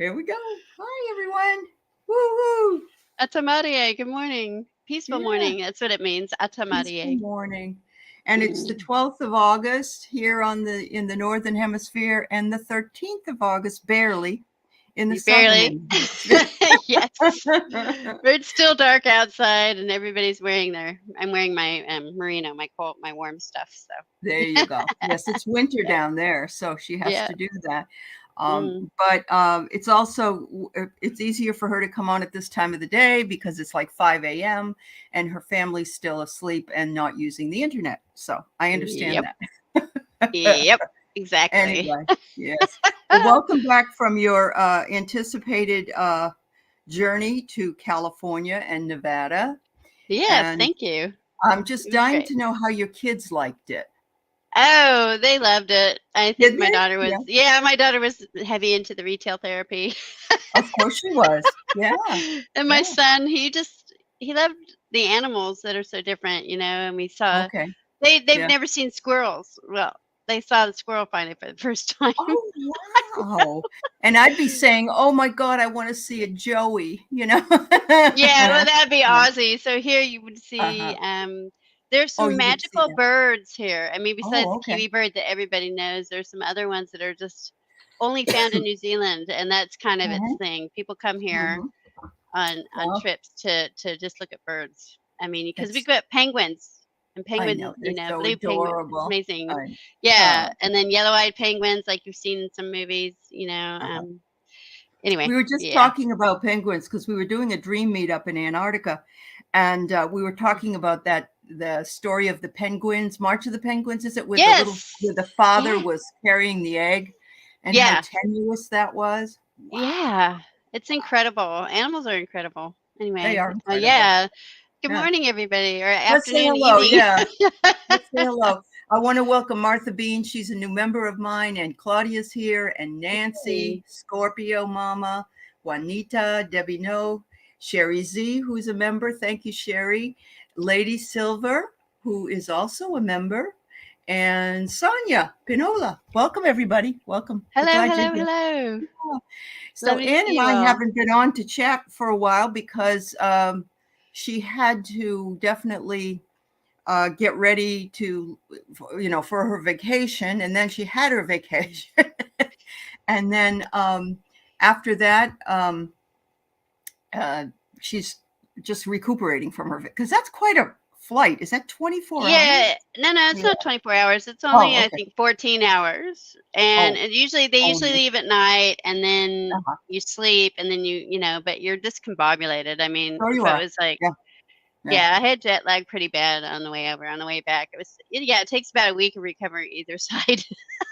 Here we go. Hi, everyone. Woo woo. Atamarie, good morning. Peaceful Yeah, morning. That's what it means. peaceful Atamarie. morning. And it's the Mm. 12th of August here in the northern hemisphere and the 13th of August barely in the You southern barely. hemisphere. Yes. But it's still dark outside and everybody's wearing I'm wearing my merino, my warm stuff. There So you go. Yes, it's winter yeah. down there, so she has Yeah. to do that. Mm. But it's also it's easier for her to come on at this time of the day because it's like 5 a.m. and her family's still asleep and not using the internet. So I understand Yep. that. Yep. Exactly. Anyway, yes. Well, welcome back from your anticipated journey to California and Nevada. Yes, And thank you. I'm It just was dying great. to know how your kids liked it. Oh, they loved it. I think Did they? Yeah. my daughter was heavy into the retail therapy. Of course she was. Yeah, And my yeah. son, he loved the animals that are so different, and we saw Okay. they've Yeah. never seen squirrels. Well, they saw the squirrel finally for the first time. Oh, wow. And I'd be saying, "Oh my God, I want to see a Joey," you know? Yeah, well, that'd be Yeah. Aussie. So here you would Uh-huh. see there's Oh, some you would see magical that. birds here. I mean, besides Oh, the okay. kiwi bird that everybody knows, there's some other ones that are just only found in New Zealand, and that's kind of its Mhm, thing. People come here mhm. on Well, trips to just look at birds. I mean, because we it's got penguins and I know, they're so blue penguins, it's adorable. amazing. I Yeah, oh, and then yellow-eyed penguins like you've seen in some movies. uh-huh. We Anyway, were just yeah. talking about penguins because we were doing a dream meetup in Antarctica, and we were talking about the story of the penguins, March of the Penguins, is it, where the Yes. father Yeah. was carrying the egg, and how Yeah. tenuous that was. Wow, Yeah. It's incredible. Animals are incredible. they Anyway, are incredible. yeah. Good Yeah, morning, everybody, or let's say afternoon, hello. evening. Yeah, let's say hello. I want to welcome Martha Bean. She's a new member of mine, and Claudia's here, and Nancy, Hey. Scorpio Mama, Juanita, Debbie No, Sherry Z, who's a member. Thank you, Sherry. Lady Silver, who is also a member, and Sonia Pinola. Welcome, everybody. Welcome. We're Hello, glad you're hello, here. hello. So Lovely to Ann see and you I all. haven't been on to chat for a while because she had to definitely get ready to, for her vacation. And then she had her vacation. And then after that, uh, she's just recuperating from her, because that's quite a flight. Is that 24 Yeah, hours? no, it's Yeah. not 24 hours. It's only, Oh, I okay. think, 14 hours. And Oh, they usually only. leave at night and then Uh-huh. you sleep and then but you're discombobulated. I mean, Sure you so it are. was like, Yeah. Yeah. yeah, I had jet lag pretty bad on the way over. On the way back, yeah, it takes about a week of recovery either side.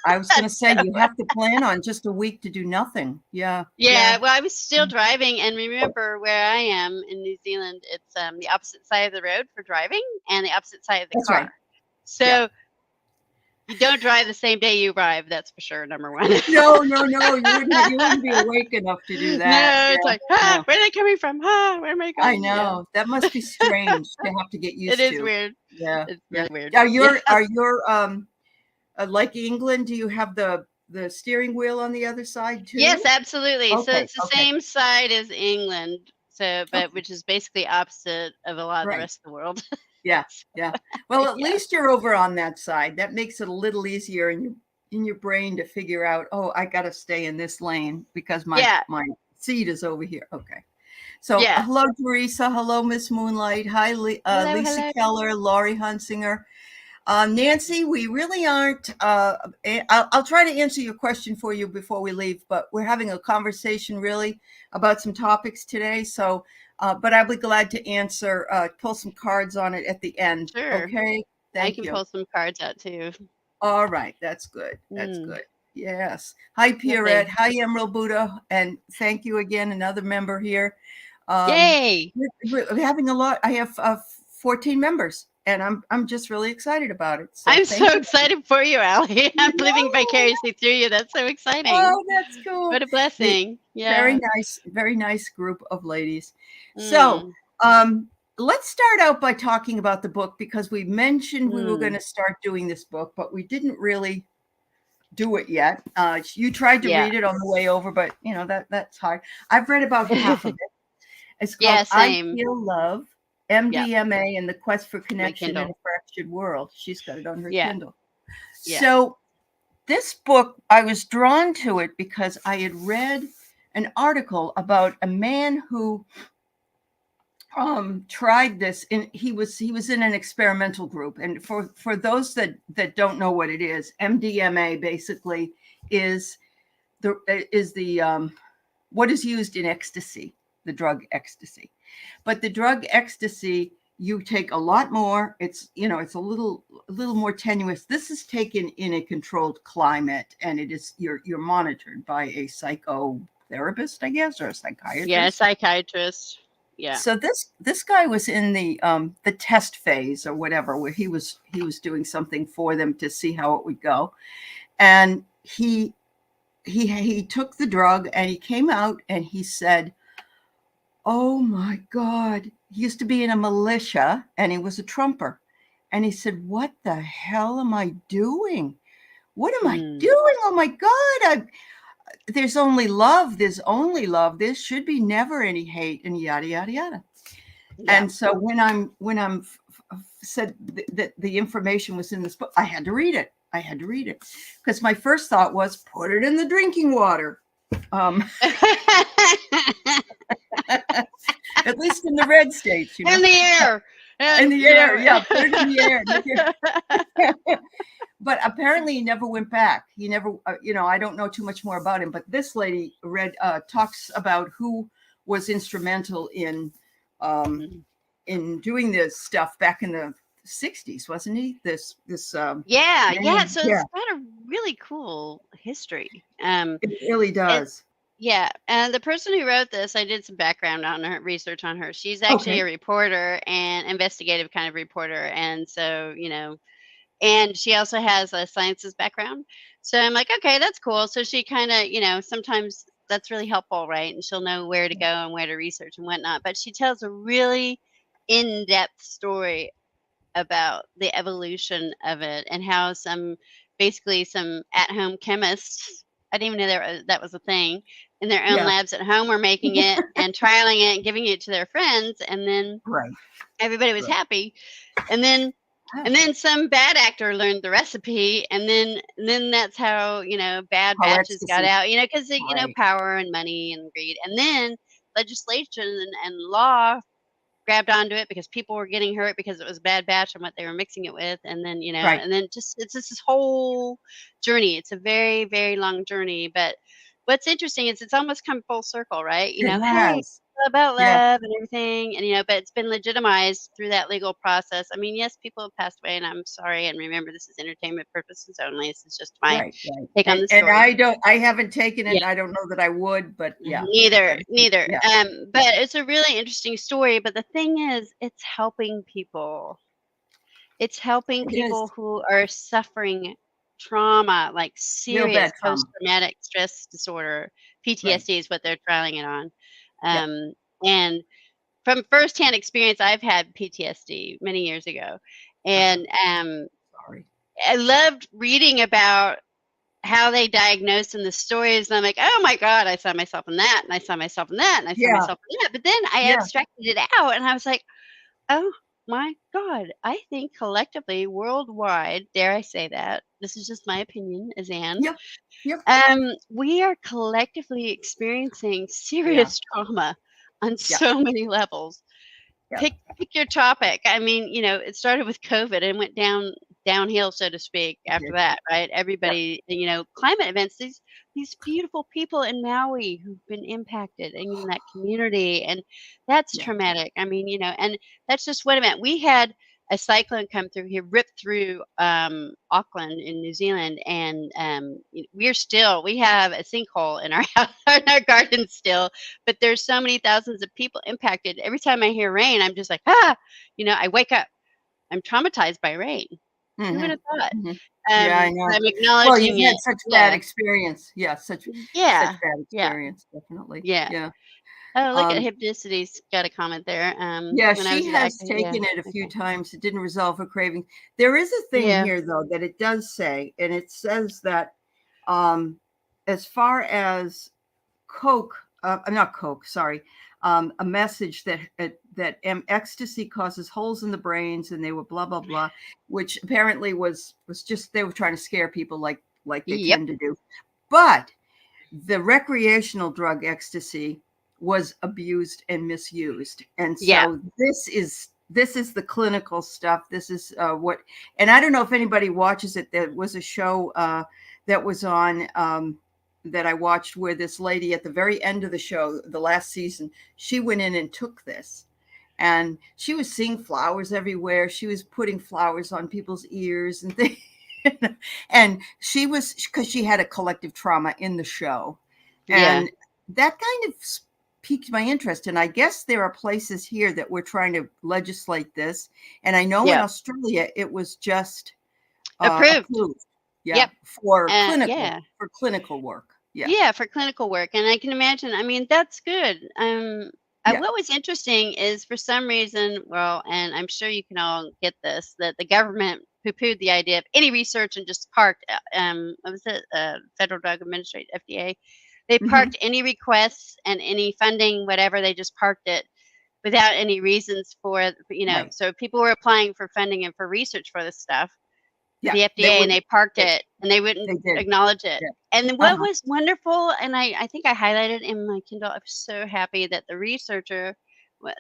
I was going to say, So, you have to plan on just a week to do nothing. Yeah. yeah, Yeah. well, I was still driving, and remember where I am in New Zealand, it's the opposite side of the road for driving and the opposite side of the That's right. car. Yeah. So you don't drive the same day you arrive, that's for sure, number one. No, no, no. You wouldn't be awake enough to do that. No, it's Yeah. like, No. where are they coming from? Where am I I going? Yeah, know. That must be strange to have to get it used is to. weird. Yeah. It's Yeah. really weird. Are Yeah. your like England, do you have the steering wheel on the other side Yes, too? absolutely. So Okay. it's the Okay. same side as England, but Okay. which is basically opposite of a lot of the Right. rest of the world. Yeah. So, Yeah. Well, at yeah. least you're over on that side. That makes it a little easier in your brain to figure out, oh, I got to stay in this lane because Yeah. my seat is over here. Okay. So, Yeah. hello, Teresa. Hello, Miss Moonlight. Hi, Hello, Lisa hello. Keller, Laurie Hunsinger. Nancy, we really aren't. I'll try to answer your question for you before we leave, but we're having a conversation really about some topics today. So, but I'll be glad to answer, pull some cards on it at the end. Sure. Okay. I Thank can you. pull some cards out too. All right. That's good. That's Mm, good. Yes. Hi, Pierrette. lovely. Hi, Emerald Buddha. And thank you again, another member here. Um, Yay. we're having a lot. I have 14 members, and I'm just really excited about it. So I'm thank so you. excited for you, Allie. I I'm living know. vicariously through you. That's so exciting. Oh, that's cool. What a The blessing. very Yeah. very nice group of ladies. So, Mm, um, let's start out by talking about the book because we mentioned we were going mm. to start doing this book, but we didn't really do it yet. You tried to Yeah. read it on the way over, but that's hard. I've read about half of it. It's Yeah, called I same. Feel Love, Yep. MDMA, and the Quest for My Connection in Kindle. a Fractured World. She's got it on her Yeah. Kindle. Yeah. So this book, I was drawn to it because I had read an article about a man who tried this, and he was in an experimental group. And for those that don't know what it is, MDMA basically is the what is used in ecstasy, the drug ecstasy. But the drug ecstasy, you take a lot more. It's a little more tenuous. This is taken in a controlled climate, and you're monitored by a psychotherapist, I guess, or a Yeah, psychiatrist. psychiatrist. Yeah. So this guy was in the test phase or whatever, where he was doing something for them to see how it would go, and he took the drug, and he came out and he said, "Oh my God!" He used to be in a militia, and he was a trumper, and he said, "What the hell am I doing? What am I Mm. doing? Oh my God! There's only love. There's only love. There should be never any hate, and yada yada yada." Yeah. And so when I'm said that the information was in this book, I had to read it. I had to read it because my first thought was put it in the drinking water. Um, at least in the red states, In the air. in And the air. Yeah, put it in the air. But apparently he never went back. He never, I don't know too much more about him. But this lady talks about who was instrumental in doing this stuff back in the 60s, wasn't he? This yeah, yeah. man, So yeah, it's got a really cool history. it really It does. Yeah, and the person who wrote this, I did some background on her, research on her. She's actually Okay. a reporter and investigative kind of reporter, and so and she also has a sciences background. So I'm like, okay, that's cool. So she kind of, sometimes that's really helpful, right? And she'll know where to go and where to research and whatnot. But she tells a really in-depth story about the evolution of it and how basically some at-home chemists, I didn't even know that was a thing, in their own Yeah. labs at home were making it and trialing it and giving it to their friends, and then Right. everybody was Right. happy. And then Ah, and then some bad actor learned the recipe, and then that's how, bad how batches got ecstasy. out, because Right. power and money and greed. And then legislation and law grabbed onto it because people were getting hurt because it was a bad batch and what they were mixing it with. And then Right. just it's just this whole journey. It's a very, very long journey, but what's interesting is it's almost come full circle, right? It Hey, has. it's about Yeah. love and everything, and but it's been legitimized through that legal process. I mean, yes, people have passed away, and I'm sorry, and remember, this is entertainment purposes only. This is just my Right. Right. take on And the and story. I haven't taken it. I don't know that I would, but yeah. Neither, That- neither. yeah. But it's a really interesting story. But the thing is, it's helping people. It's helping It is people who are suffering trauma, like real serious bad trauma. post-traumatic stress disorder. Right. PTSD is what they're trialing it on. Yep. And from firsthand experience, I've had PTSD many years ago, Uh-huh. and Sorry. I loved reading about how they diagnosed in the stories, and I'm like, "Oh my god, I saw myself in that, and I saw myself in that, and I saw Yeah. myself in that." But then I Yeah. abstracted it out, and I was like, "Oh my god, I think collectively, worldwide, dare I say that, this is just my opinion as Anne, Yep. Yep. we are collectively experiencing Yeah. serious trauma on Yeah. so many levels." Yeah. Pick your topic. I mean, it started with COVID and went downhill, so to speak, It after did. that, right? Yep. Everybody, climate events, these beautiful people in Maui who've been impacted and in that community, and that's Yeah. traumatic. I mean, and that's just what it meant. We had a cyclone come through here, rip through Auckland in New Zealand, and we have a sinkhole in our house, in our garden still, but there's so many thousands of people impacted. Every time I hear rain, I'm just like, ah, I wake up. I'm traumatized by rain. Who would Mhm. have thought? Mhm. Yeah, I But know. I'm Well, acknowledging you've had it. such bad Yeah. experience. Yeah, such Yeah. bad Yeah. experience, definitely. Yeah. Yeah. Oh, look at Um, Hypnoticity's got a comment there. yeah, When I she was at the has acting, yeah. taken it a few Okay. times. It didn't resolve her craving. There is a thing Yeah. here though that it does say, and it says that Um, as far as Coke, not Coke, sorry, a message that ecstasy causes holes in the brains, and they were blah blah blah, which apparently was just they were trying to scare people like they Yep. tend to do. But the recreational drug ecstasy was abused and misused, and Yeah. so this is the clinical stuff. This is what, and I don't know if anybody watches it. There was a show that was on that I watched where this lady at the very end of the show, the last season, she went in and took this. And she was seeing flowers everywhere. She was putting flowers on people's ears and things. And she was, because she had a collective trauma in the show. Yeah. And that kind of piqued my interest. And I guess there are places here that we're trying to legislate this. And I know in Yep. Australia it was just Approved. approved. Yeah, Yep. Yeah. for clinical work. Yeah, Yeah, for clinical work, and I can imagine, I mean, that's good. yeah, What was interesting is for some reason, well, and I'm sure you can all get this, that the government poo-pooed the idea of any research and just parked, what was it, Federal Drug Administration, FDA? They hmm, parked any requests and any funding, whatever, they just parked it without any reasons for, right. so people were applying for funding and for research for this stuff to Yeah, the they FDA, and wouldn't. they parked They, it and they wouldn't they did. acknowledge it. Yeah. And then Uh what huh. was wonderful, and I think I highlighted in my Kindle, I was so happy that the researcher,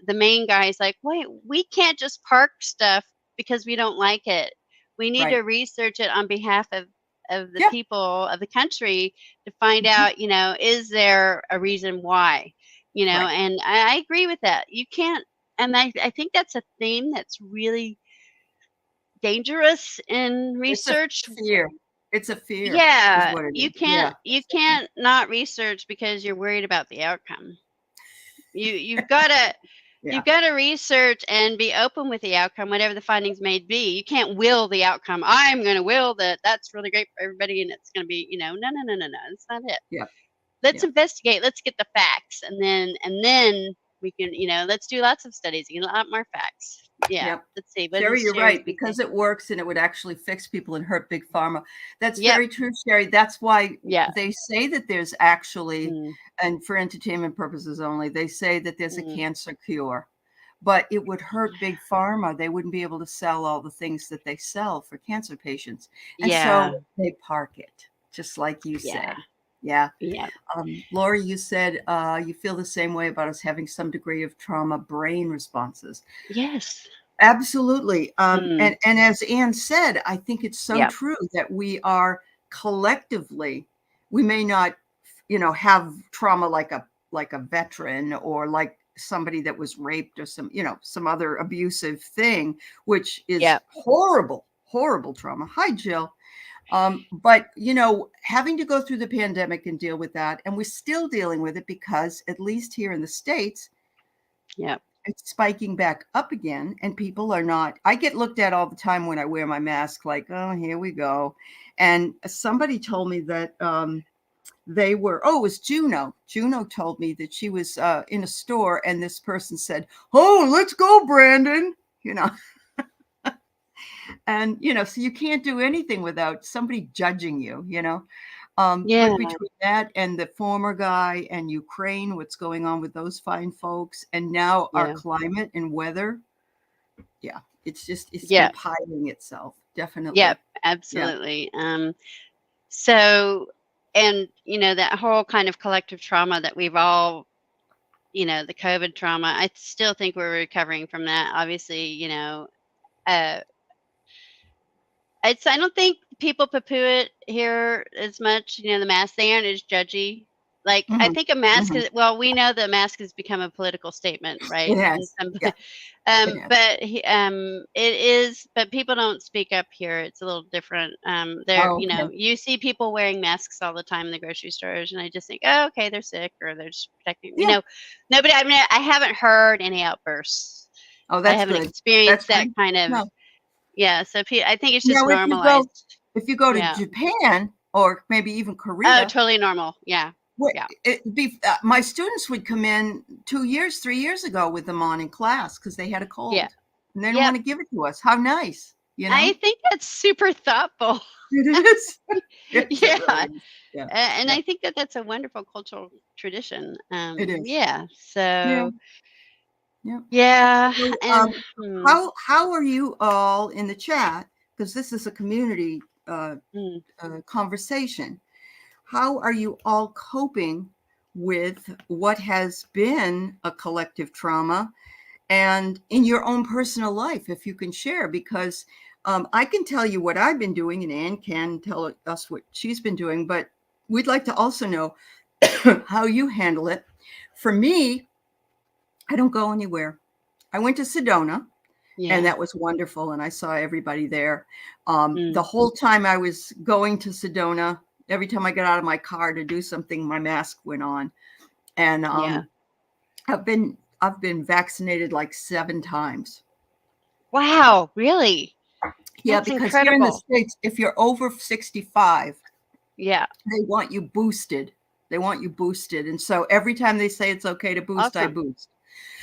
the main guy, is like, wait, we can't just park stuff because we don't like it. We need to Right. research it on behalf of the Yeah. people of the country to find Hmm. out, is there a reason why? Right. And I agree with that. You can't, and I think that's a theme that's really dangerous in It's a research. fear. It's a fear, is Yeah, what it you is. can't Yeah. you can't not research because you're worried about the outcome. You've gotta Yeah. you've gotta research and be open with the outcome, whatever the findings may be. You can't will the outcome. I'm gonna will that that's really great for everybody and it's gonna be, no, no, no, no, no. That's not it. Yeah. Let's Yeah. investigate, let's get the facts, and then we can, let's do lots of studies, get a lot more facts. Yeah. Yep. Let's see. What Sherry, does you're Sherry right. think? Because it works and it would actually fix people and hurt big pharma. That's Yep. very true, Sherry. That's why Yeah. they say that there's actually, Mm, and for entertainment purposes only, they say that there's a mm. cancer cure. But it would hurt big pharma. They wouldn't be able to sell all the things that they sell for cancer patients. And Yeah. so they park it, just like you Yeah. say. Yeah. Yeah. Lori, you said you feel the same way about us having some degree of trauma brain responses. Yes. Absolutely. Mm. And as Anne said, I think it's so Yep. true that we are collectively, we may not, have trauma like a veteran or like somebody that was raped or some other abusive thing, which is Yep. horrible, horrible trauma. Hi, Jill. But having to go through the pandemic and deal with that, and we're still dealing with it because at least here in the States, Yep. it's spiking back up again, and people are not. I get looked at all the time when I wear my mask, like, oh, here we go. And somebody told me that it was Juno. Juno told me that she was in a store, and this person said, "Oh, let's go, Brandon." You know, and so you can't do anything without somebody judging you. Yeah. But between that and the former guy and Ukraine, what's going on with those fine folks, and now our Yeah. climate and weather, yeah, it's Yeah. compiling itself, Yep. definitely. Yeah. Absolutely. So, and that whole kind of collective trauma that we've all, the COVID trauma, I still think we're recovering from that. Obviously, uh, I don't think people poo-poo it here as much. The mask, they aren't as judgy. Like, I Mhm. think a mask Mhm. is, well, we know the mask has become a political statement, It right? And has. some, Yeah, it has. it is, but people don't speak up here. It's a little different. There, Oh, okay. you see people wearing masks all the time in the grocery stores, and I just think, oh, okay, they're sick or they're just protecting. Yeah. Nobody. I mean, I haven't heard any outbursts. Oh, I that's haven't good. That's experienced that good. kind of, No. yeah. So I think it's just Now, normalized. if you go to Yeah. Japan or maybe even Oh, Korea, totally normal. Yeah. Yeah. my students would come in 2 years, 3 years ago with them on in class because they had a Yeah. cold and they didn't Yep. want to give it to us. How nice. you I know? think that's super thoughtful. It is. Yes, it really Yeah. is. Yeah. And Yeah. I think that that's a wonderful cultural tradition. It is. Yeah. Yeah. So, Yeah. yeah. So, And how are you all in the chat? Because this is a community mm, conversation. How are you all coping with what has been a collective trauma and in your own personal life, if you can share? Because I can tell you what I've been doing, and Anne can tell us what she's been doing, but we'd like to also know how you handle it. For me, I don't go anywhere. I went to Sedona, and yeah. that was wonderful, and I saw everybody there. The Mm, whole time I was going to Sedona, every time I got out of my car to do something, my mask went on, and yeah. I've been vaccinated like 7 times. Wow. Really? Yeah, That's because here in the incredible. States, if you're over 65, Yeah. they want you boosted. They want you boosted. And so every time they say it's okay to boost, I Awesome. boost.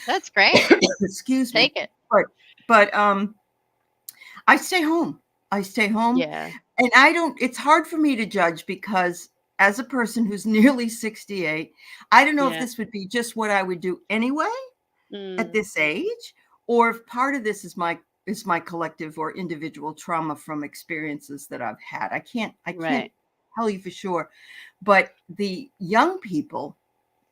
That's great. Excuse me. Take it. But I stay home. I stay home. Yeah. And I don't, it's hard for me to judge because as a person who's nearly 68, I don't know if Yeah. this would be just what I would do anyway at Mm, this age, or if part of this is my collective or individual trauma from experiences that I've had. I can't right. tell you for sure. But the young people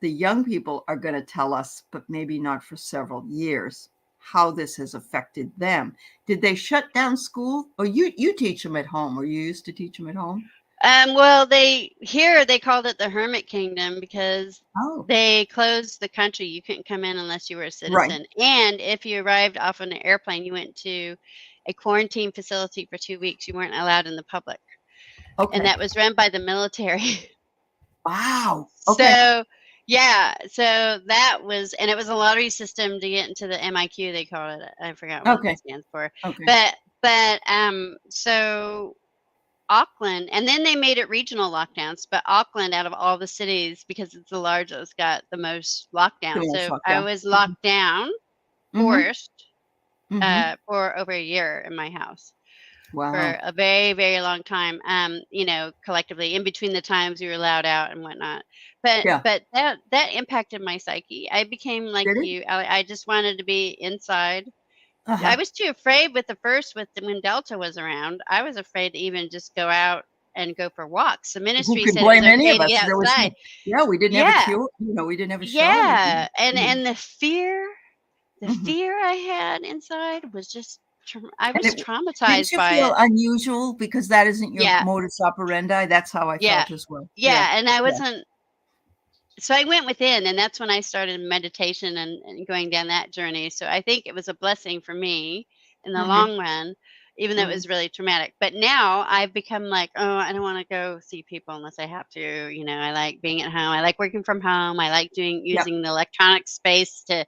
are going to tell us, but maybe not for several years, how this has affected them. Did they shut down school, or you teach them at home, or you used to teach them at home? Well, they called it the Hermit Kingdom because Oh, they closed the country. You couldn't come in unless you were a right. citizen. And if you arrived off on an airplane, you went to a quarantine facility for 2 weeks. You weren't allowed in the public. And Okay. that was run by the military. Wow. Okay. So, yeah, so that was, and it was a lottery system to get into the MIQ, they call it. I forgot what Okay. it stands for. Okay. So Auckland, and then they made it regional lockdowns, but Auckland, out of all the cities, because it's the largest, got the most The lockdowns. most So I lockdown. was locked down, Mm-hmm. forced, Mm-hmm. for over a year in my house Wow. for a very, very long time. Collectively, in between the times we were allowed out and whatnot. But Yeah. but that impacted my psyche. I became like Did it? you. I just wanted to be inside. I Uh-huh. was too afraid with the first with when Delta was around. I was afraid to even just go out and go for walks. The Who ministry can said it was blame any okay of to us? get There was outside. no, yeah, we didn't have a Yeah, cure. We didn't have a shot. yeah, and Mhm. and the Mhm. fear I had inside was just I And was didn't traumatized you by feel it. unusual because that isn't your Yeah, modus operandi? That's how I yeah, felt as well. Yeah. yeah, and I Yeah. wasn't. So I went within, and that's when I started meditation and going down that journey. So I think it was a blessing for me in the Mhm. long run, even though it Mhm. was really traumatic. But now I've become like, oh, I don't want to go see people unless I have to. I like being at home. I like working from home. I like doing Yep. using the electronic space to,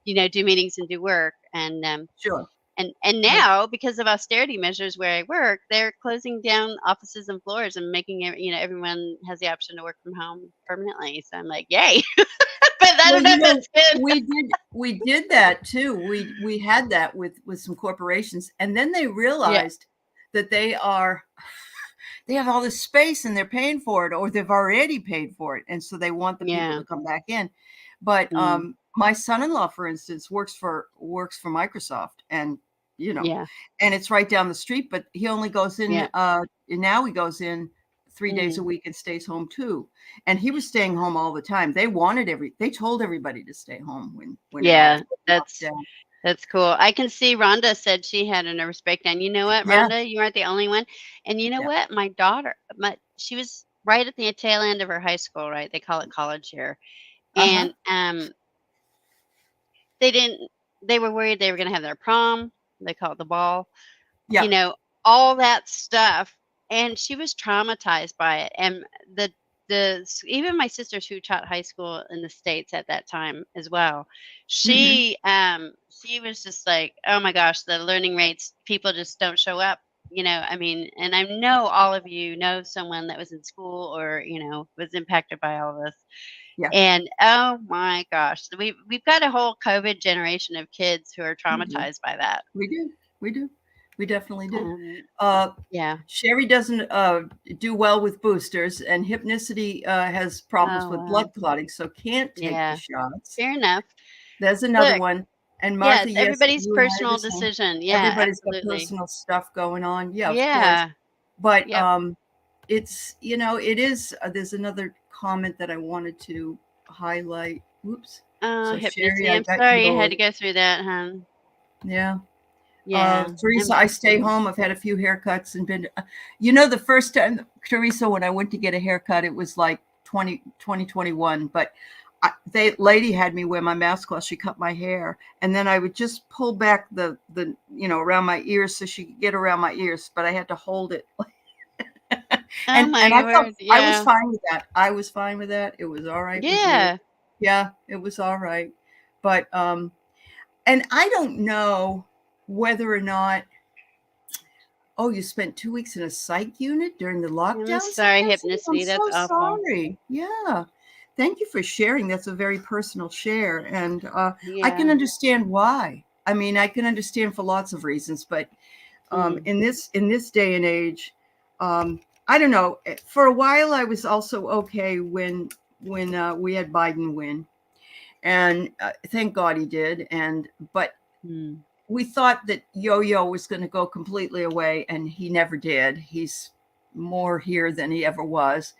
do meetings and do work. Sure. And Right. now, because of austerity measures where I work, they're closing down offices and floors and making it, everyone has the option to work from home permanently. So I'm like, yay! But I Well, don't know if that's good. we did that too. We had that with some corporations, and then they Yeah, realized that they have all this space and they're paying for it, or they've already paid for it, and so they want the people yeah, to come back in. But mm, my son-in-law, for instance, works for Microsoft, and you know, yeah, and it's right down the street. But he only goes in. yeah, And now he goes in 3 days a mm, week and stays home too. And he was staying home all the time. They told everybody to stay home when it all yeah. was locked That's down. that's cool. I can see Rhonda said she had a nervous breakdown. You know what, Yeah, Rhonda? You aren't the only one. And you know yeah, what? My daughter, she was right at the tail end of her high school, right? They call it college here. uh-huh, And they didn't they were worried they were gonna have their prom. They call it the ball. you yeah, know, all that stuff, and she was traumatized by it, and even my sisters who taught high school in the States at that time as well, hmm, she was just like, "Oh my gosh, the learning rates, people just don't show up." I mean, and I know all of you know someone that was in school or, was impacted by all this. yeah. And oh my gosh, we've got a whole COVID generation of kids who are We do, traumatized by that. we do, we do. We definitely do. Um, Uh, yeah. Sherry doesn't do well with boosters, and Hypnicity has problems Oh, with blood well. clotting, so can't take the Yeah. shots. Fair enough. There's another Look, one. And yeah, Martha, it's yes, everybody's you and I are the personal same. decision. Yeah, Everybody's got absolutely. personal stuff going on. Yeah, of course. Yeah. But Yep. it's, it is, there's another comment that I wanted to highlight. Whoops. Oh, So, Sherry, hypnosis. I I'm got sorry you had to yours. go through that, hon. Yeah. Yeah. Teresa, I stay home. I've had a few haircuts and been, the first time, Teresa, when I went to get a haircut, it was like 2021, but they lady had me wear my mask while she cut my hair. And then I would just pull back around my ears so she could get around my ears, but I had to hold it. Oh And my word. I was Yeah. fine with that. I was fine with that. It was all right with me. Yeah. Yeah, it was all right. But, and I don't know whether or not, oh, you spent 2 weeks in a psych unit during the I'm lockdowns, sorry, Nancy? I'm hypnosis. That's so awful. sorry. Yeah. Thank you for sharing. That's a very personal share, and, I can Yeah. understand why. I mean, I can understand for lots of reasons, but, Mm. in this day and age, I don't know, for a while, I was also okay when we had Biden win, and, thank God he did, but Mm. we thought that Yo-Yo was going to go completely away, and he never did. He's more here than he ever was,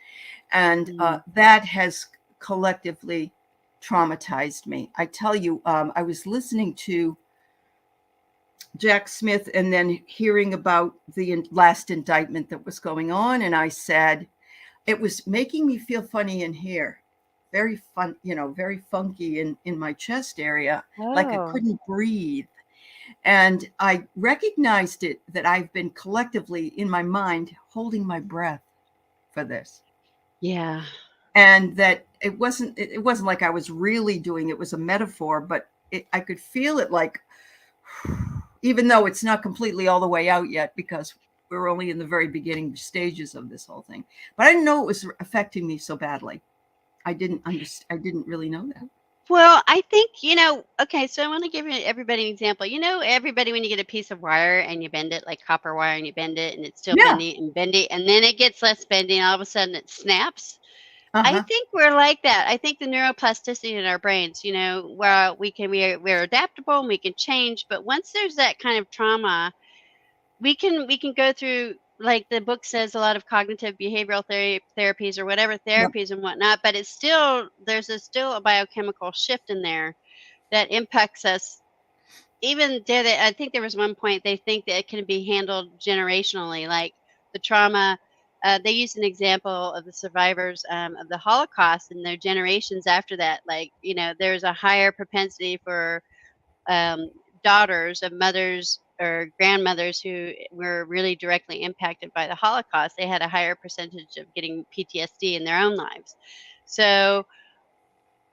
and Mm. that has collectively traumatized me. I tell you, I was listening to Jack Smith and then hearing about the last indictment that was going on, and I said it was making me feel funny in here, very fun, very funky in my chest area, like I Oh, couldn't breathe. And I recognized it that I've been collectively in my mind holding my breath for this. yeah. And that it wasn't like I was really doing it was a metaphor, but I could feel it like, even though it's not completely all the way out yet because we're only in the very beginning stages of this whole thing. But I didn't know it was affecting me so badly. I didn't really know that. Well, I think, okay, so I want to give everybody an example. Everybody, when you get a piece of wire and you bend it, like copper wire, and you bend it and it's still Yeah. bendy and bendy, and then it gets less bendy and all of a sudden it snaps. I Uh-huh. think we're like that. I think the neuroplasticity in our brains, where we're adaptable and we can change, but once there's that kind of trauma, we can go through, like the book says, a lot of cognitive behavioral therapies or whatever Yep. therapies and whatnot, but it's still there's still a biochemical shift in there that impacts us. Even there, I think there was one point they think that it can be handled generationally, like the trauma. They used an example of the survivors of the Holocaust and their generations after that. Like, there's a higher propensity for um, daughters of mothers or grandmothers who were really directly impacted by the Holocaust. They had a higher percentage of getting PTSD in their own lives. So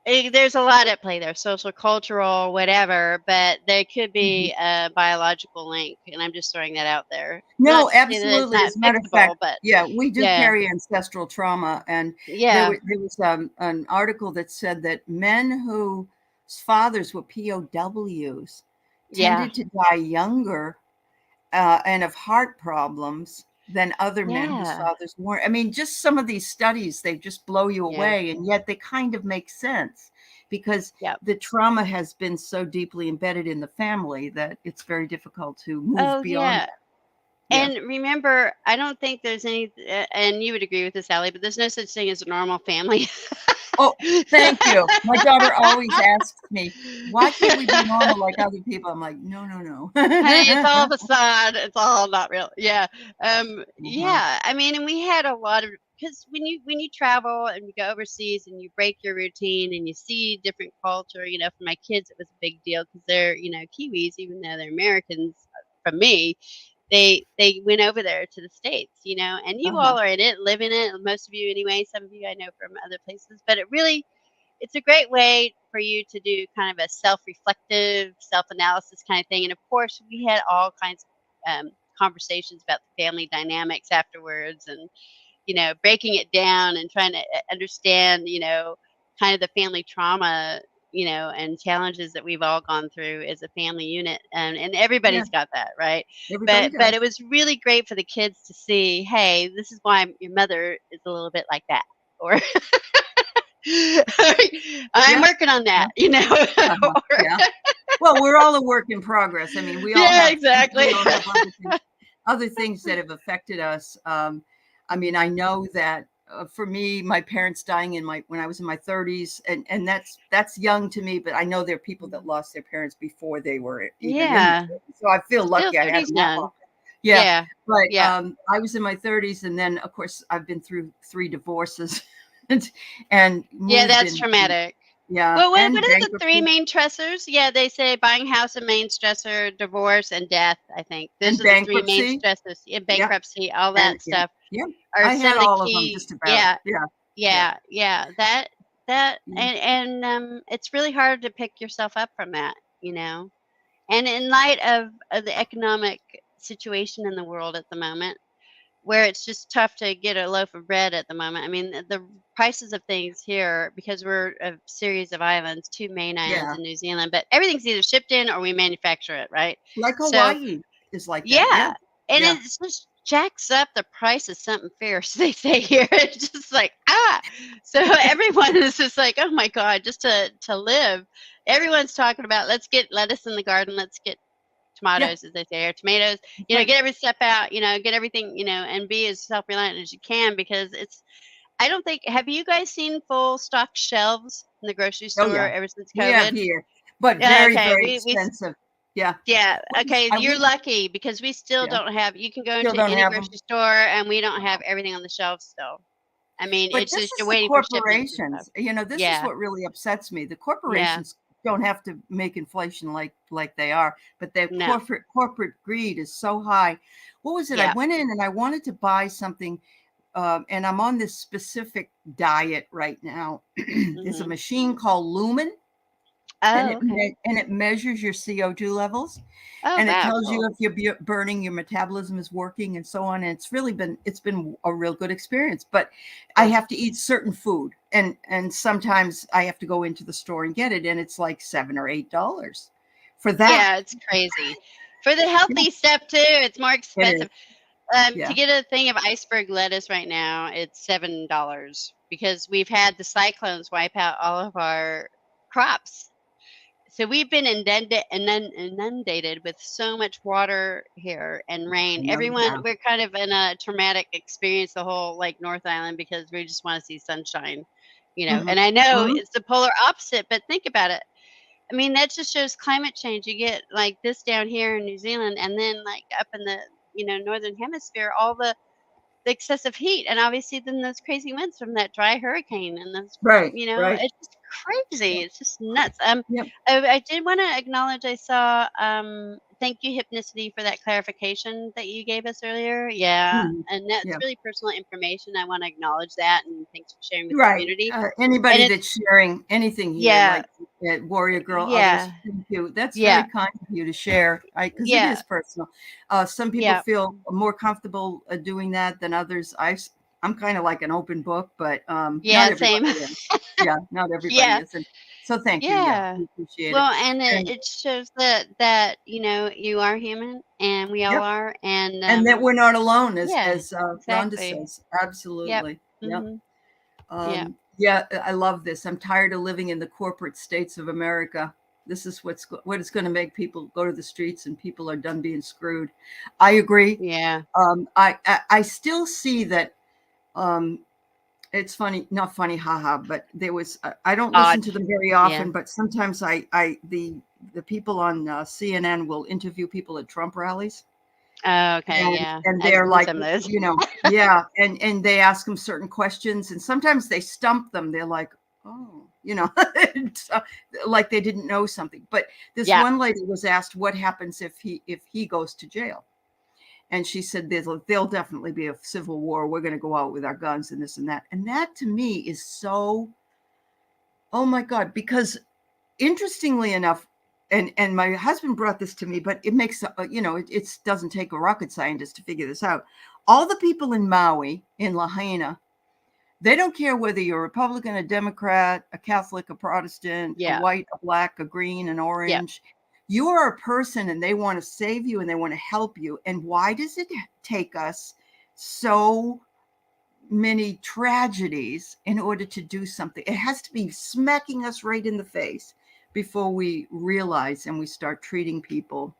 there's a lot at play there, social, cultural, whatever, but there could Mhm. be a biological link, and I'm just throwing that out there. Not No, to say that it's absolutely. not As a matter of fixable, fact, but yeah, we do yeah, carry ancestral trauma, and yeah, there was an article that said that men whose fathers were POWs yeah, tended to die younger and of heart problems than other men whose yeah, fathers weren't. I mean, just some of these studies, they just blow you yeah, away, and yet they kind of make sense because yeah. the trauma has been so deeply embedded in the family that it's very difficult to move Oh, beyond yeah. that. Yeah. And remember, I don't think there's any, and you would agree with this, Allie, but there's no such thing as a normal family. Oh, thank you. My daughter always asks me, "Why can't we be normal like other people?" I'm like, "No, no, no." Honey, it's all facade. It's all not real. Yeah. Uh-huh. Yeah. I mean, and we had a lot of, because when you travel and you go overseas and you break your routine and you see different culture, for my kids it was a big deal because they're Kiwis, even though they're Americans. From me, they went over there to the States, and you Uh-huh. all are in it, live in it. Most of you anyway. Some of you I know from other places, but it's a great way for you to do kind of a self-reflective, self-analysis kind of thing. And of course, we had all kinds of conversations about the family dynamics afterwards, and breaking it down and trying to understand, kind of the family trauma. and challenges that we've all gone through as a family unit, and Yeah. everybody's got that, right? Everybody But it does. was really great for the kids to see, hey, this is why your mother is a little bit like that, or I'm Yeah. working on Yeah. that, Uh-huh. or Yeah. Well, we're all a work in progress. I mean, yeah, exactly. we all have other things that have affected us. I mean, I know that for me, my parents dying when I was in my 30s, and that's young to me, but I know there are people that lost their parents before they were even in their Yeah, 30s. So I feel still lucky I had 30's them that young. long. Yeah, Yeah, but yeah. I was in my 30s, and then of course I've been through 3 divorces, and Yeah, moved that's in. traumatic. Yeah, Well, what and are the 3 bankruptcy main stressors? Yeah, they say buying house, a main stressor, divorce, and death, I think. Those and are the 3 main bankruptcy. stresses. Yeah, Yeah. bankruptcy, all And that yeah, stuff yeah. are I had some of the all of them key. just about. Yeah, Yeah, yeah, yeah. That yeah, and it's really hard to pick yourself up from that. And in light of the economic situation in the world at the moment, where it's just tough to get a loaf of bread at the moment. I mean, the prices of things here, because we're a series of islands, 2 main islands yeah. in New Zealand, but everything's either shipped in or we manufacture it, right? Like So, Hawaii is like that. Yeah, yeah, and yeah. it just jacks up the price of something fierce, they say here. It's just like, ah! So everyone is just like, "Oh my god," just to live. Everyone's talking about, "Let's get lettuce in the garden, let's get Yeah, tomatoes," as they say, or tomatoes, that's right. get every step out, get everything, and be as self-reliant as you can because I don't think, have you guys seen full stock shelves in the grocery Oh store yeah, ever since we have COVID? here, but Yeah, very, okay. very We expensive. Yeah. yeah, okay. I You're wish. lucky because we still Yeah, don't have, you can go still into don't any have them. grocery store and we don't have Wow. everything on the shelves still. I mean, But it's this just you're is the waiting for shipments and stuff. corporations. This is Yeah, what really upsets me. The yeah, corporations don't have to make inflation like they are, but their no, corporate greed is so high. What was it? I yeah. went in and I wanted to buy something, and I'm on this specific diet right now. There's a Hmm. machine called Lumen, and Oh, okay. and it measures your CO2 levels, Oh, and it wow, tells you cool. if you're burning, your metabolism is working, and so on. And it's been a real good experience. But I Cool. have to eat certain food, and sometimes I have to go into the store and get it, and it's like $7 or $8 for that. Yeah, it's crazy. For the Yeah, healthy stuff too, it's more it is. expensive. To Yeah. get a thing of iceberg lettuce right now, it's $7 because we've had the cyclones wipe out all of our crops. So we've been inundated with so much water here and I rain. know you Everyone, have. we're kind of in a traumatic experience, the whole like North Island, because we just want to see sunshine. Hmm. And I know Hmm. it's the polar opposite, but think about it. I mean, that just shows climate change. You get like this down here in New Zealand, and then like up in the northern hemisphere, all the excessive heat, and obviously then those crazy winds from that dry hurricane, and those Right. Right. it's just crazy. Yep. It's just nuts. Yep. I did want to acknowledge. I saw. Thank you, Hypnicity, for that clarification that you gave us earlier. Yeah, Mhm. and that's Yeah. really personal information. I want to acknowledge that, and thanks for sharing with the Right. community. And Anybody it's that's sharing anything here, yeah, like Warrior Girl, others, yeah, thank you. That's very yeah, kind of you to share, because it yeah, is personal. Some people yeah. feel more comfortable doing that than others. I'm kind of like an open book, but not Yeah, same. everybody is. Yeah, not everybody Yeah, is. And so thank you. Yeah, yeah. we appreciate it. Well, and it And it shows that, you are human, and we all yep, are, and, and that we're not alone, yeah, as Rhonda exactly. says. Yep. Absolutely. Yep. Mhm. Yep. Yeah, I love this. I'm tired of living in the corporate states of America. This is what it's going to make people go to the streets, and people are done being screwed. I agree. Yeah. I still see that. Um, it's funny, not funny, haha. But there was. I don't listen Odd. to them very Yeah. often, but sometimes the people on CNN will interview people at Trump rallies, Oh, okay, yeah. and I've they're seen like, some of those. yeah, and they ask them certain questions, and sometimes they stump them. They're like, oh, like they didn't know something. But this Yeah. one lady was asked what happens if he goes to jail, and she said there'll definitely be a civil war. We're going to go out with our guns and this and that. And that to me is so, oh my god, because interestingly enough, and my husband brought this to me, but it makes it doesn't take a rocket scientist to figure this out. All the people in Maui, in Lahaina, They don't care whether you're a Republican, a Democrat, a Catholic, a Protestant, a Yeah. white, a black, a green, an Yeah. orange. You are a person and they want to save you and they want to help you. And why does it take us so many tragedies in order to do something? It has to be smacking us right in the face before we realize and we start treating people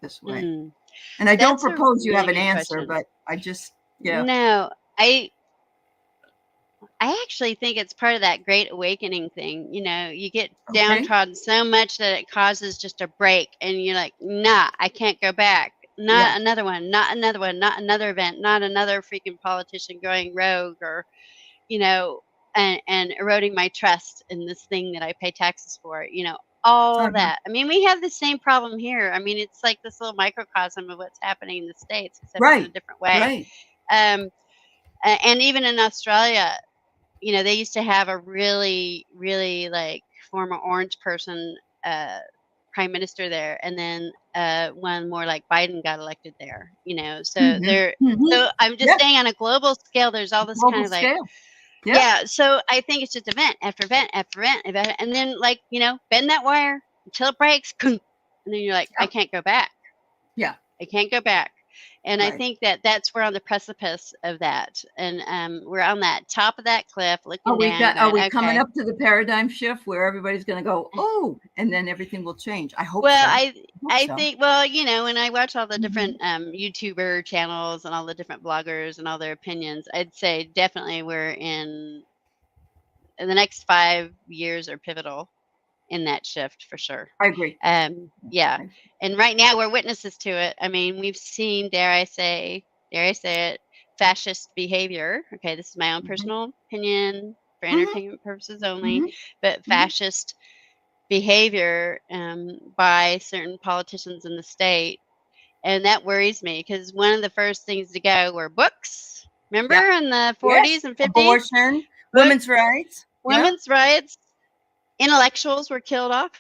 this way. Mm. And I don't That's a propose you have really an good answer, question. but I just, yeah. No, I actually think it's part of that great awakening thing. You know, you get Okay. downtrodden so much that it causes just a break, and you're like, nah, I can't go back. Yeah. Not another one, not another one, not another event, not another freaking politician going rogue or, you know, and eroding my trust in this thing that I pay taxes for, all Uh-huh. that. I mean, we have the same problem here. I mean, it's like this little microcosm of what's happening in the States, except in a Right. different way. Right. Um, and even in Australia, they used to have a really, really like former orange person, uh, prime minister there, and then one more like Biden got elected there. So Mhm. there. Mhm. So I'm just Yep. saying, on a global scale, there's all this Global kind of like, scale. Yep. yeah. So I think it's just event after event after event, and then like bend that wire until it breaks, and then you're like, I Yep. can't go back. Yeah. I can't go back. And I Right. think that that's we're on the precipice of that, and we're on that top of that cliff, looking down, Are going, we coming okay. up to the paradigm shift where everybody's going to go, oh, and then everything will change? I hope Well, so. I I hope I so. think, well, when I watch all the different Mhm. YouTuber channels and all the different bloggers and all their opinions, I'd say definitely we're in the next 5 years are pivotal in that shift for sure. I agree. Yeah, I, and right now we're witnesses to it. I mean, we've seen, dare I say it, fascist behavior. Okay, this is my own mhm. personal opinion for Mhm. entertainment purposes only, Mhm. but Mhm. fascist behavior by certain politicians in the state, and that worries me because one of the first things to go were books. Yep. Remember in the Yes. 40s and 50s, Abortion, books, women's rights. Yep. women's rights, intellectuals were killed off.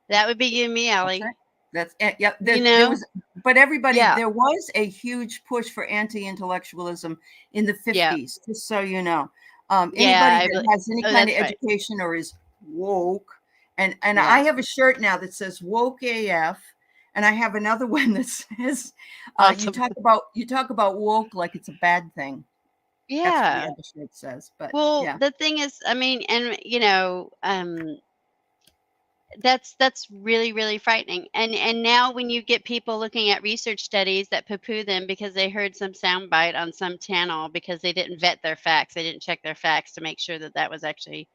That would be you and me, That's Allie. it. That's it. Yep. You There know? was, but everybody, Yeah, there was a huge push for anti-intellectualism in the yeah, 50s, just so you know. yeah. Anybody that has any Oh, kind of that's right. education or is woke, and I Yeah, have a shirt now that says woke AF, and I have another one that says, awesome. you talk about woke like it's a bad thing. That's what the Yeah. other shirt says. But Well, yeah. the thing is, I mean, and that's really, really frightening. And now when you get people looking at research studies that poo-poo them because they heard some soundbite on some channel because they didn't vet their facts, they didn't check their facts to make sure that that was actually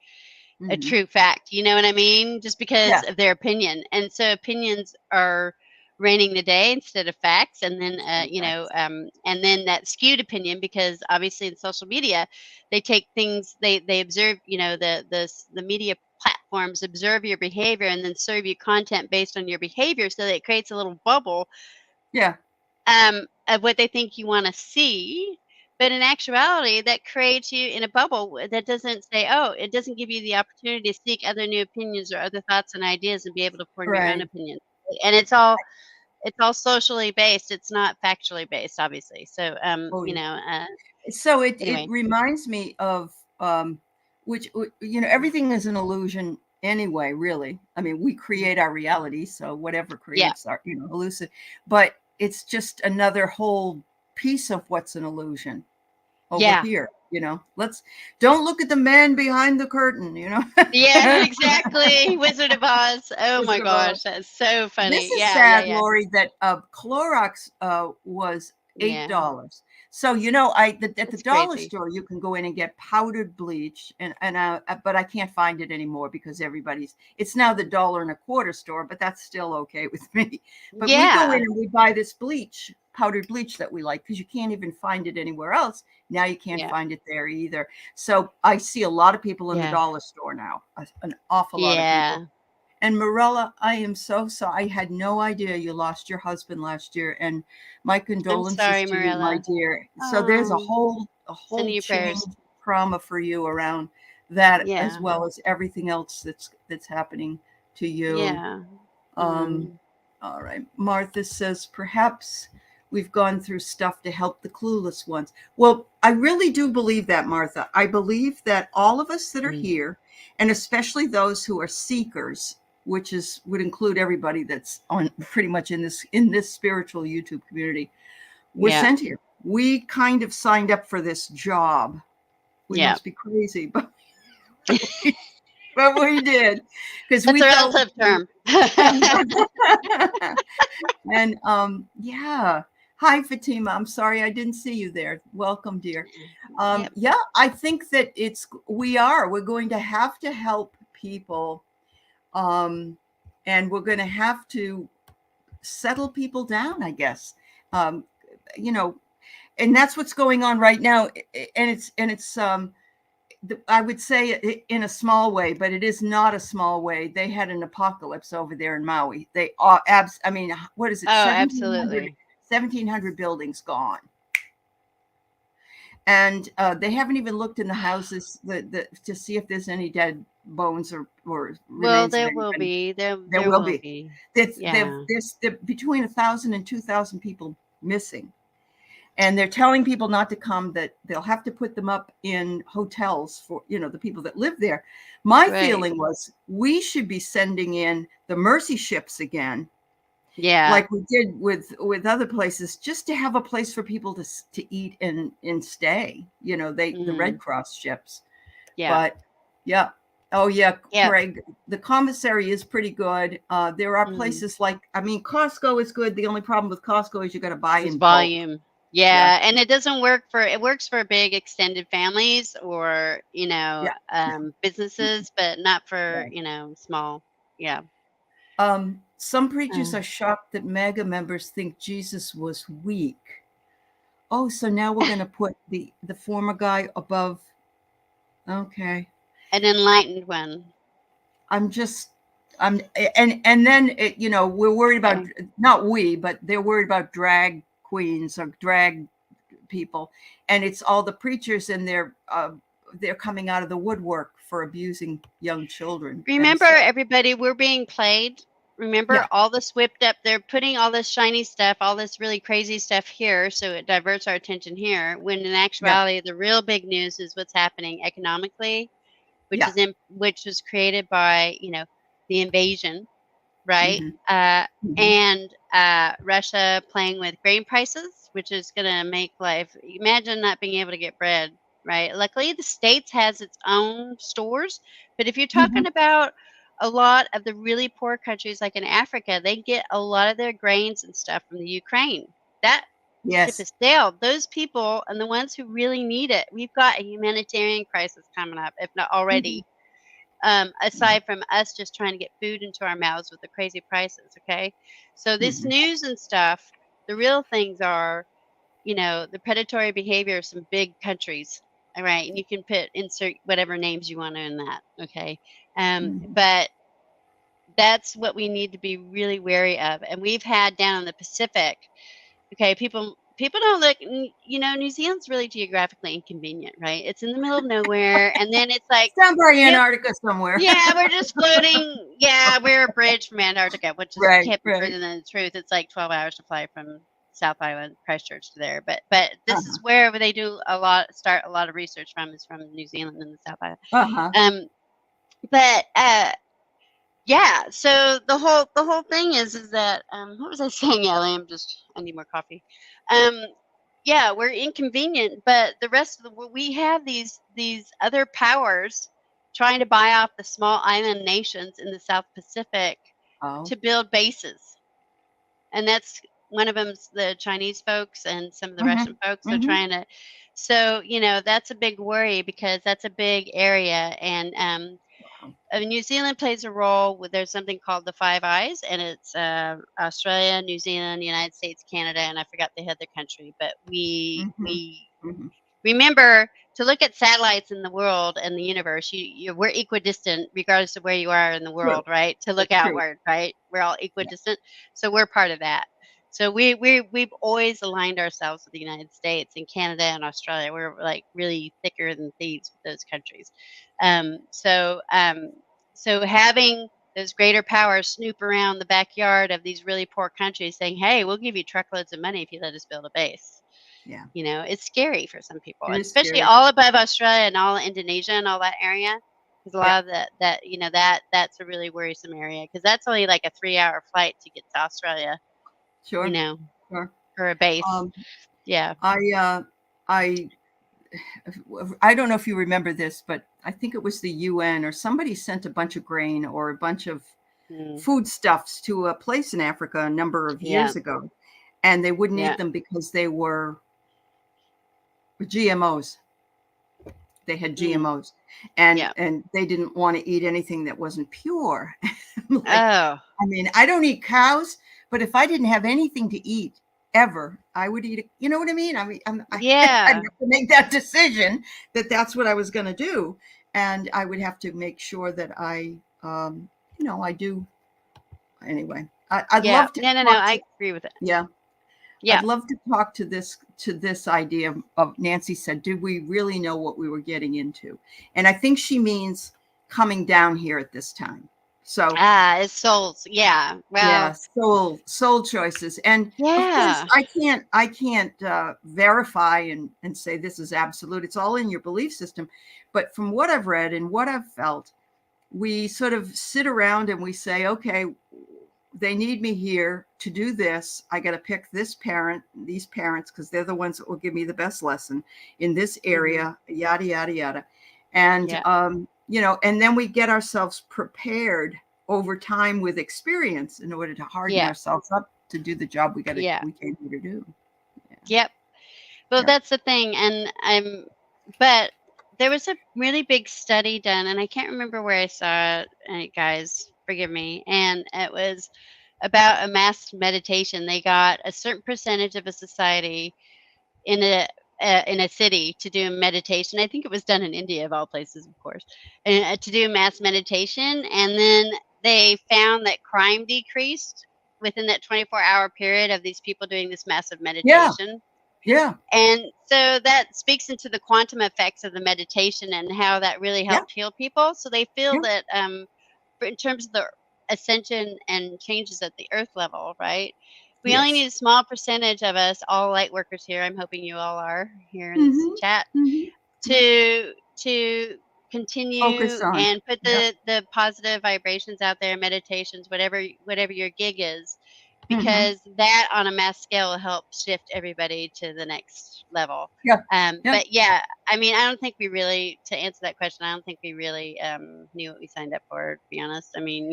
a Mhm. true fact. You know what I mean? Just because Yeah. of their opinion. And so opinions are reigning the day instead of facts. And then, Instead of facts. and then that skewed opinion, because obviously in social media, they take things, they observe, the media platforms observe your behavior and then serve you content based on your behavior. So that it creates a little bubble Yeah. of what they think you want to see. But in actuality, that creates you in a bubble that doesn't say, oh, it doesn't give you the opportunity to seek other new opinions or other thoughts and ideas and be able to form your own Right. opinion. And it's all socially based. It's not factually based, obviously. So, Oh yeah. So it anyway, reminds me of which everything is an illusion anyway, really. I mean, we mhm. create our reality, so whatever Yeah, creates our elusive, but it's just another whole piece of what's an illusion over yeah, here. Let's don't look at the man behind the curtain. yeah, exactly. Wizard of Oz. Oh my Wizard of Oz. gosh, that's so This funny. is Yeah, yeah, sad, yeah. Lori, that Clorox was Yeah, $8. So at the that's dollar crazy. store you can go in and get powdered bleach, and but I can't find it anymore because it's now the dollar and a quarter store, but that's still okay with me. But we go in Yeah, and we buy this bleach, powdered bleach that we like because you can't even find it anywhere else. Now you can't yeah, find it there either. So I see a lot of people in the yeah, dollar store now, an awful lot of people. yeah. And Morella, I am so sorry. I had no idea you lost your husband last year, and my I'm condolences sorry, to you, my Marilla. dear. So there's a Oh, whole sending you chain prayers. trauma for you around that, as Yeah, well as everything else that's happening to you. yeah. Um, Mm. all right. Martha says perhaps we've gone through stuff to help the clueless ones. Well, I really do believe that, Martha. I believe that all of us that are Mm. here, and especially those who are seekers, which is would include everybody that's on pretty much in this spiritual YouTube community, we're Yeah. sent here. We kind of signed up for this job. We Yeah. must be crazy, but we did because That's we a felt. relative term. And yeah. Hi, Fatima. I'm sorry I didn't see you there. Welcome, dear. Yep. Yeah, I think that we're going to have to help people, um, and we're going to have to settle people down, I guess. Um, you know, and that's what's going on right now. And it's I would say in a small way, but it is not a small way. They had an apocalypse over there in Maui. They are I mean, what is it? Oh, 1700, absolutely. 1700 buildings gone. And they haven't even looked in the houses to see if there's any dead bones or Well, remains of there will anybody. be. There There there will will be. be. Yeah. There's between 1,000 and 2,000 people missing. And they're telling people not to come, that they'll have to put them up in hotels for the people that live there. My Right. feeling was we should be sending in the mercy ships again, Yeah. like we did with other places, just to have a place for people to eat and stay. The Red Mm. Cross ships. Yeah. But yeah. Oh yeah, Yep. Craig, the commissary is pretty good. There are Mm. places like, I mean, Costco is good. The only problem with Costco is you got to buy This in bulk. volume. Yeah. Yeah, and it works for big extended families or, Yeah. No. businesses, but not for, No. small. Yeah. Some preachers Uh, are shocked that MAGA members think Jesus was weak. Oh, so now we're going to put the former guy above. Okay. an enlightened one. I'm just I'm and then we're worried about, Okay. not we, but they're worried about drag queens or drag people, and it's all the preachers, and they're coming out of the woodwork for abusing young children. And Remember, so everybody, we're being played. Remember yeah. all this whipped up. They're putting all this shiny stuff, all this really crazy stuff here, so it diverts our attention here. When in Yeah. actuality, the real big news is what's happening economically, Yeah. which was created by the invasion, right? Hmm. Hmm. And Russia playing with grain prices, which is going to make life. Imagine not being able to get bread, right? Luckily, the states has its own stores, but if you're Hmm. talking about a lot of the really poor countries, like in Africa, they get a lot of their grains and stuff from the Ukraine. That ship Yes. has sailed. Those people and the ones who really need it. We've got a humanitarian crisis coming up, if not Hmm. already, aside from us just trying to get food into our mouths with the crazy prices. Okay. So this Hmm. news and stuff, the real things are, the predatory behavior of some big countries. All right. And you can insert whatever names you want in that. Okay. Hmm. But that's what we need to be really wary of. And we've had down in the Pacific, okay, people don't look, New Zealand's really geographically inconvenient, right? It's in the middle of nowhere. And then it's like, It's down by yep, Antarctica somewhere. yeah, we're just floating. Yeah, we're a bridge from Antarctica, which is Right. can't be Right. further than the truth. It's like 12 hours to fly from South Island, Christchurch to there. But this is Uh-huh. where they start a lot of research from is from New Zealand and the South Island. Uh-huh. But yeah. So the whole thing is that what was I saying, Ellie? I need more coffee. Um, yeah, we're inconvenient, but the rest of the world, we have these other powers trying to buy off the small island nations in the South Pacific Oh. to build bases, and that's one of them's the Chinese folks and some of the Mhm. Russian folks are Mhm. trying to. So that's a big worry because that's a big area, and New Zealand plays a role with there's something called the Five Eyes, and it's Australia, New Zealand, United States, Canada, and I forgot the other country. But Mhm. we Mhm. remember to look at satellites in the world and the universe. We're equidistant regardless of where you are in the True. world, right? To look That's true. outward, right? We're all Yeah. equidistant, so we're part of that. So we've always aligned ourselves with the United States and Canada and Australia. We're like really thicker than thieves with those countries. Um, so um, so having those greater powers snoop around the backyard of these really poor countries, saying, "Hey, we'll give you truckloads of money if you let us build a base." Yeah. It's scary for some people, It and is especially scary. all above Australia and all Indonesia and all that area. Because a Yeah. lot of that's a really worrisome area. Because that's only like a 3-hour flight to get to Australia, you Sure. know, Sure. for a base. Um, Yeah. I I don't know if you remember this, but I think it was the UN or somebody sent a bunch of grain or a bunch of Mm. foodstuffs to a place in Africa a number of Yeah. years ago, and they wouldn't eat Yeah. them because they were GMOs. They had Mm. GMOs, and Yeah. they didn't want to eat anything that wasn't pure. Like, Oh. I mean, I don't eat cows, but if I didn't have anything to eat ever, I would eat it. You know what I mean? I mean, I had Yeah. to make that decision that that's what I was going to do, and I would have to make sure that I do anyway. I'd Yeah. love to No, no, no. talk to. I agree with it. Yeah, Yeah. I'd love to talk to this idea of Nancy said, did we really know what we were getting into? And I think she means coming down here at this time. So It's souls. Yeah. yeah, Well. soul choices. And of course Yeah. I can't verify and say this is absolute. It's all in your belief system. But from what I've read and what I've felt, we sort of sit around and we say, okay, they need me here to do this. I got to pick these parents, because they're the ones that will give me the best lesson in this Hmm. area, yada, yada, yada. And, Yeah. and then we get ourselves prepared over time with experience in order to harden Yeah. ourselves up to do the job Yeah. we came here to do. Yeah. Yep. Well, Yeah. that's the thing, and but there was a really big study done, and I can't remember where I saw it. Guys, forgive me. And it was about a mass meditation. They got a certain percentage of a society in a city to do meditation. I think it was done in India, of all places, of course, and to do mass meditation. And then they found that crime decreased within that 24-hour period of these people doing this massive Yeah. meditation. Yeah. And so that speaks into the quantum effects of the meditation and how that really Yeah. helped heal people. So they feel Yeah. that in terms of the ascension and changes at the earth level, right? We only Yes. need a small percentage of us, all light workers here. I'm hoping you all are here in this Mm-hmm. chat Mm-hmm. Yeah. to continue Focus on. and put Yeah. the positive vibrations out there, meditations, whatever your gig is, Mm-hmm. because that on a mass scale will help shift everybody to the next level. Yeah. Yeah. But yeah, I mean, I don't think we really, to answer that question, I don't think we really knew what we signed up for, to be honest. I mean,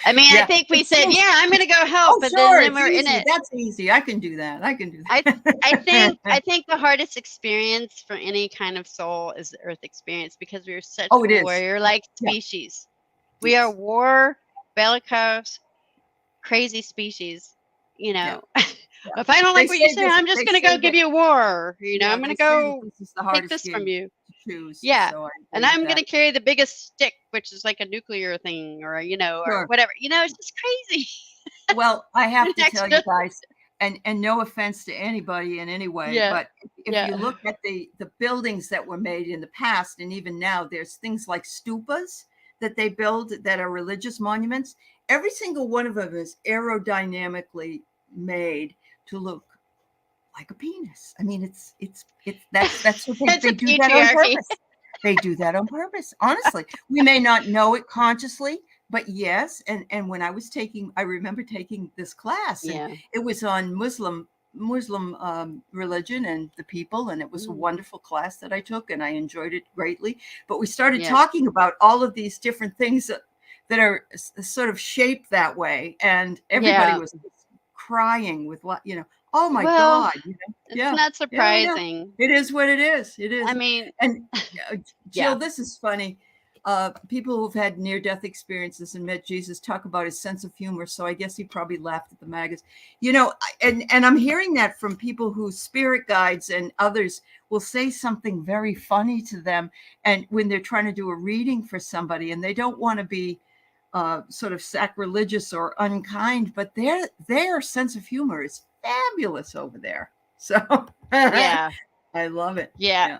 I Yeah. think we It's said, so. yeah, I'm going to go help, Oh, but sure. then It's we're in easy. it. That's easy. I can do that. I can do I that. I think the hardest experience for any kind of soul is the earth experience, because we're such Oh, a it is. warrior like Yeah. species. We are Yes. war, bellicose, crazy species. Yeah. Yeah. If I don't They like what you say say, this. I'm just They going to say go give that. you war. Yeah. I'm going They to say that go this is the take hardest this from gig you. to choose. Yeah. So I And agree with I'm going that. to carry the biggest stick, which is like a nuclear thing, or or Sure. whatever. It's just crazy. Well, I have An to tell you extra. guys, and no offense to anybody in any way, Yeah. but if you Yeah. look at the buildings that were made in the past and even now, there's things like stupas that they build that are religious monuments. Every single one of them is aerodynamically made to look like a penis. I mean, it's that's what It's they a do that on patriarchy. purpose. They do that on purpose. Honestly, we may not know it consciously, but yes. And when I remember taking this class, and Yeah. it was on Muslim religion and the people, and it was a Mm. wonderful class that I took, and I enjoyed it greatly. But we started Yeah. talking about all of these different things that are sort of shaped that way, and everybody Yeah. was crying with what. Oh my Well, God, it's yeah, not yeah, I know. surprising. It is what it is. It I is. mean, And Jill, yeah. this is funny. People who've had near-death experiences and met Jesus talk about his sense of humor. So I guess he probably laughed at the maggots. And I'm hearing that from people whose spirit guides and others will say something very funny to them, and when they're trying to do a reading for somebody, and they don't want to be sort of sacrilegious or unkind, but their sense of humor is fabulous over there. So Yeah. I love it. Yeah. Yeah.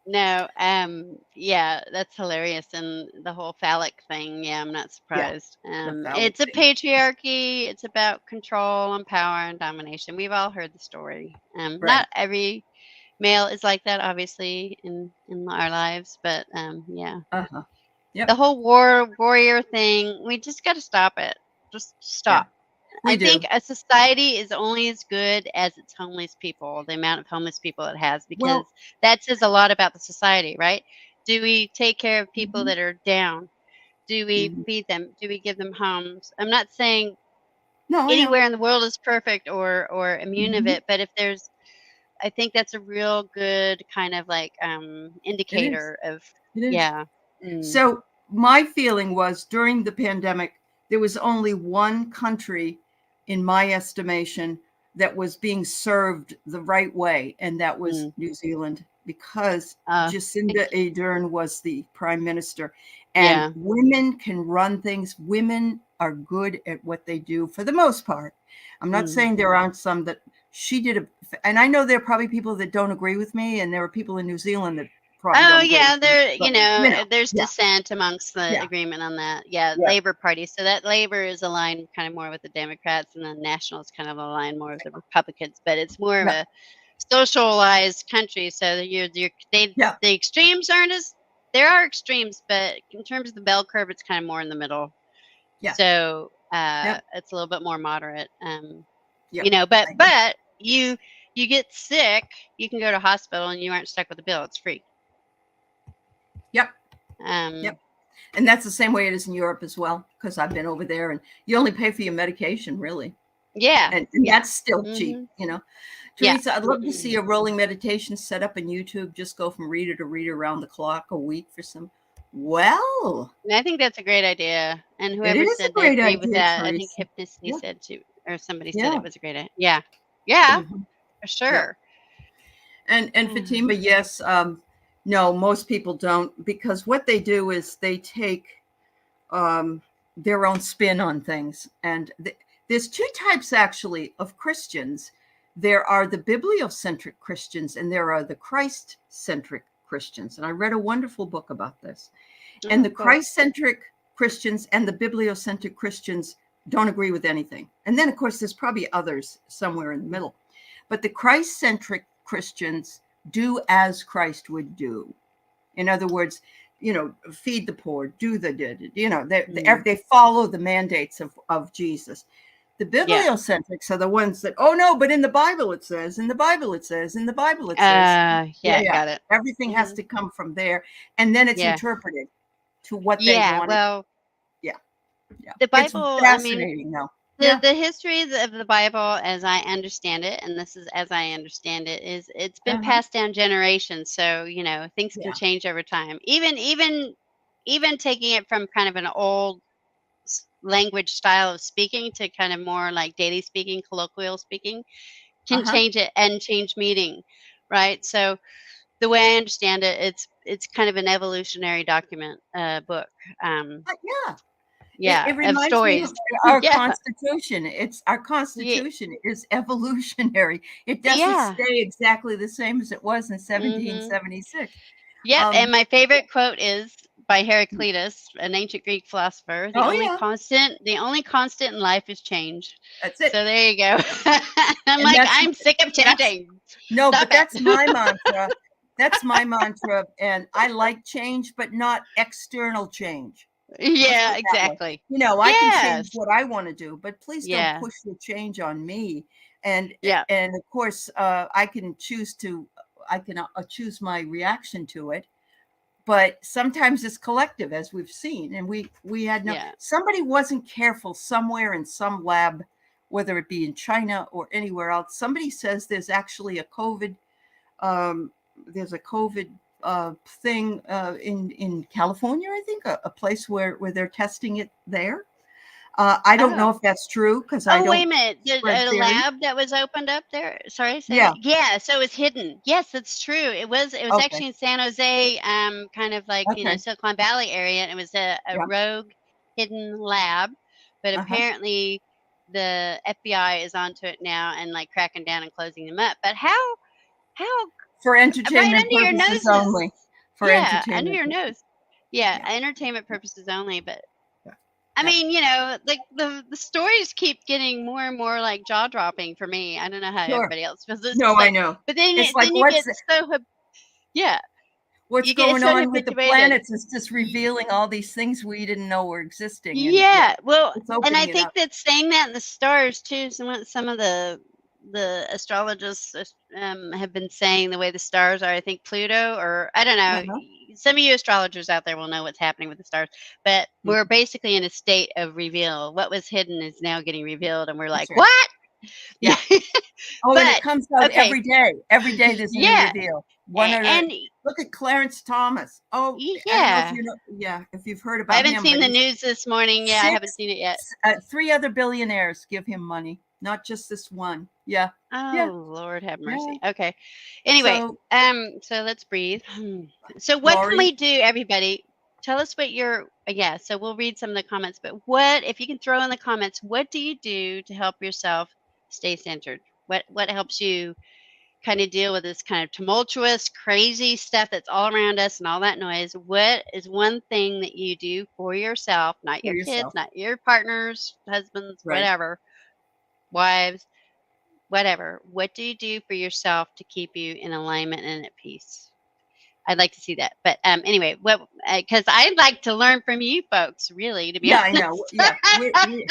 No, yeah, that's hilarious, and the whole phallic thing, yeah, I'm not Yeah, surprised. the phallic It's a thing. patriarchy, it's about control and power and domination. We've all heard the story. Not Right. every male is like that, obviously, in our lives, but, yeah. Uh-huh. The Yep. whole warrior thing, we just gotta stop it. Just Yeah, stop. we I think do. a society is only as good as its homeless people, the amount of homeless people it has, because Well, that says a lot about the society, right? Do we take care of people mhm, that are down? Do we mhm. feed them? Do we give them homes? I'm not saying No, I know. anywhere in the world is perfect or immune of Mhm. it, but if there's I think that's a real good kind of like It is. indicator of It is. yeah. Mm, So my feeling was during the pandemic, there was only one country, in my estimation, that was being served the right way, and that was mm, New Zealand, because uh, Jacinda Ardern was the prime minister. And yeah. women can run things. Women are good at what they do for the most part. I'm not Mm. saying there aren't some that she did, and I know there are probably people that don't agree with me, and there are people in New Zealand that probably Oh don't agree with yeah, me. there But there's yeah, dissent amongst the yeah, agreement on that. Yeah, yeah, Labor Party. So that Labor is aligned kind of more with the Democrats, and then Nationals kind of align more with the Republicans. But it's more of yeah, a socialized country, so that yeah, the extremes aren't as there are extremes, but in terms of the bell curve, it's kind of more in the middle. yeah, So yeah, it's a little bit more moderate. yeah. But I know. you get sick, you can go to hospital, and you aren't stuck with a bill. It's free. Yep, yep. Um, And that's the same way it is in Europe as well, because I've been over there, and you only pay for your medication, really. Yeah, And yeah. that's still cheap, Mhm. you know. Yeah. Teresa, I'd love to see Mhm. a rolling meditation set up in YouTube, just go from reader to reader around the clock a week for some. Well, And I think that's a great idea, and it whoever is a said they great agree with idea, that, I think Teresa. Hypnosy Yeah, said too or somebody said yeah. it was a great idea. Yeah. Yeah, Mhm. for Yeah. sure. And Fatima, yes, no, most people don't, because what they do is they take um, their own spin on things. And there's two types actually of Christians. There are the bibliocentric Christians, and there are the Christ centric Christians. And I read a wonderful book about this. And Oh, the cool. Christ centric Christians and the bibliocentric Christians don't agree with anything. And then, of course, there's probably others somewhere in the middle. But the Christ centric Christians do as Christ would do. In other words, feed the poor, do Mm. they follow the mandates of Jesus. The Yeah. bibliocentrics are the ones that, oh no, but in the Bible it says, in the Bible it says, in the Bible it says. Yeah, Yeah, yeah. got it. Everything has Mhm. to come from there, and then it's Yeah. interpreted to what they Yeah, want it. well, Yeah, yeah. the It's Bible, I mean, fascinating though. the Yeah, history of the Bible, as I understand it, and this is as I understand it, is it's been uh-huh. passed down generations. So things can Yeah, change over time. Even taking it from kind of an old language style of speaking to kind of more like daily speaking, colloquial speaking, can uh-huh. change it and change meaning, right? So the way I understand it, it's kind of an evolutionary document, book. Um, Yeah. It, yeah, it of reminds me of stories. our Yeah, Constitution. It's our yeah, Constitution is evolutionary. It doesn't yeah. stay exactly the same as it was in Mhm. 1776. Yep, and Um, my favorite quote is by Heraclitus, an ancient Greek philosopher. oh yeah, The only constant in life is change. that's it. So there you go. I'm And like, I'm sick of that's changing. no, Stop but that's it. my mantra. That's my mantra, and I like change, but not external change. Let's put Yeah, it that way. exactly. I can change Yes. what I want to do, but please don't Yeah. push your change on me. And Yeah. and of course, I can choose my reaction to it. But sometimes it's collective, as we've seen, and we had no Yeah. somebody wasn't careful somewhere in some lab, whether it be in China or anywhere else. Somebody says there's actually a COVID um, there's a COVID thing in California, I think, a place where they're testing it there. I don't know Oh. if that's true because I Oh, wait a don't minute. Did spread a theories. lab that was opened up there? Sorry, say Yeah. that. Yeah, so it's hidden. Yes, that's true. It was Okay. actually in San Jose, kind of like, Okay. Silicon Valley area, and it was a Yeah. rogue hidden lab, but Uh huh. apparently the FBI is onto it now and like cracking down and closing them up. But how For right entertainment under your purposes noses. only. For Yeah, under entertainment your purposes. nose. Yeah, Yeah. entertainment purposes only. But Yeah. I Yeah. mean, like the stories keep getting more and more like jaw dropping for me. I don't know how Sure. everybody else feels. It's No, just I like, know. but then It's like then you get so yeah, what's you get going so on with the habituated. planets is just revealing all these things we didn't know were existing. And yeah, Yeah, well, it's and I opening it think up. that saying that in the stars too. Some of the astrologists have been saying the way the stars are. I think Pluto, or I don't know. Uh-huh. Some of you astrologers out there will know what's happening with the stars. But we're basically in a state of reveal. What was hidden is now getting revealed, and we're That's like, right. what? Yeah. Oh, and it But comes out okay, every day. Every day there's a new yeah, reveal. One or the and look at Clarence Thomas. Oh, I don't know if yeah. you know. Yeah, if you've heard I about haven't him, but seen the he's news this morning. Yeah, I haven't six, seen it yet. three other billionaires give him money, not just this one. Yeah, yeah, Oh, Lord have yeah. mercy. Okay. Anyway, So, so let's breathe. So what can Lori, we do, everybody? Tell us what your yeah, so we'll read some of the comments, but what if you can throw in the comments, what do you do to help yourself stay centered? What helps you kind of deal with this kind of tumultuous, crazy stuff that's all around us and all that noise? What is one thing that you do for yourself, not for your kids, yourself, not your partners, husbands, right? whatever, wives, whatever. What do you do for yourself to keep you in alignment and at peace? I'd like to see that. But anyway, what because I'd like to learn from you folks, really, to be Yeah, I know. honest. Yeah, we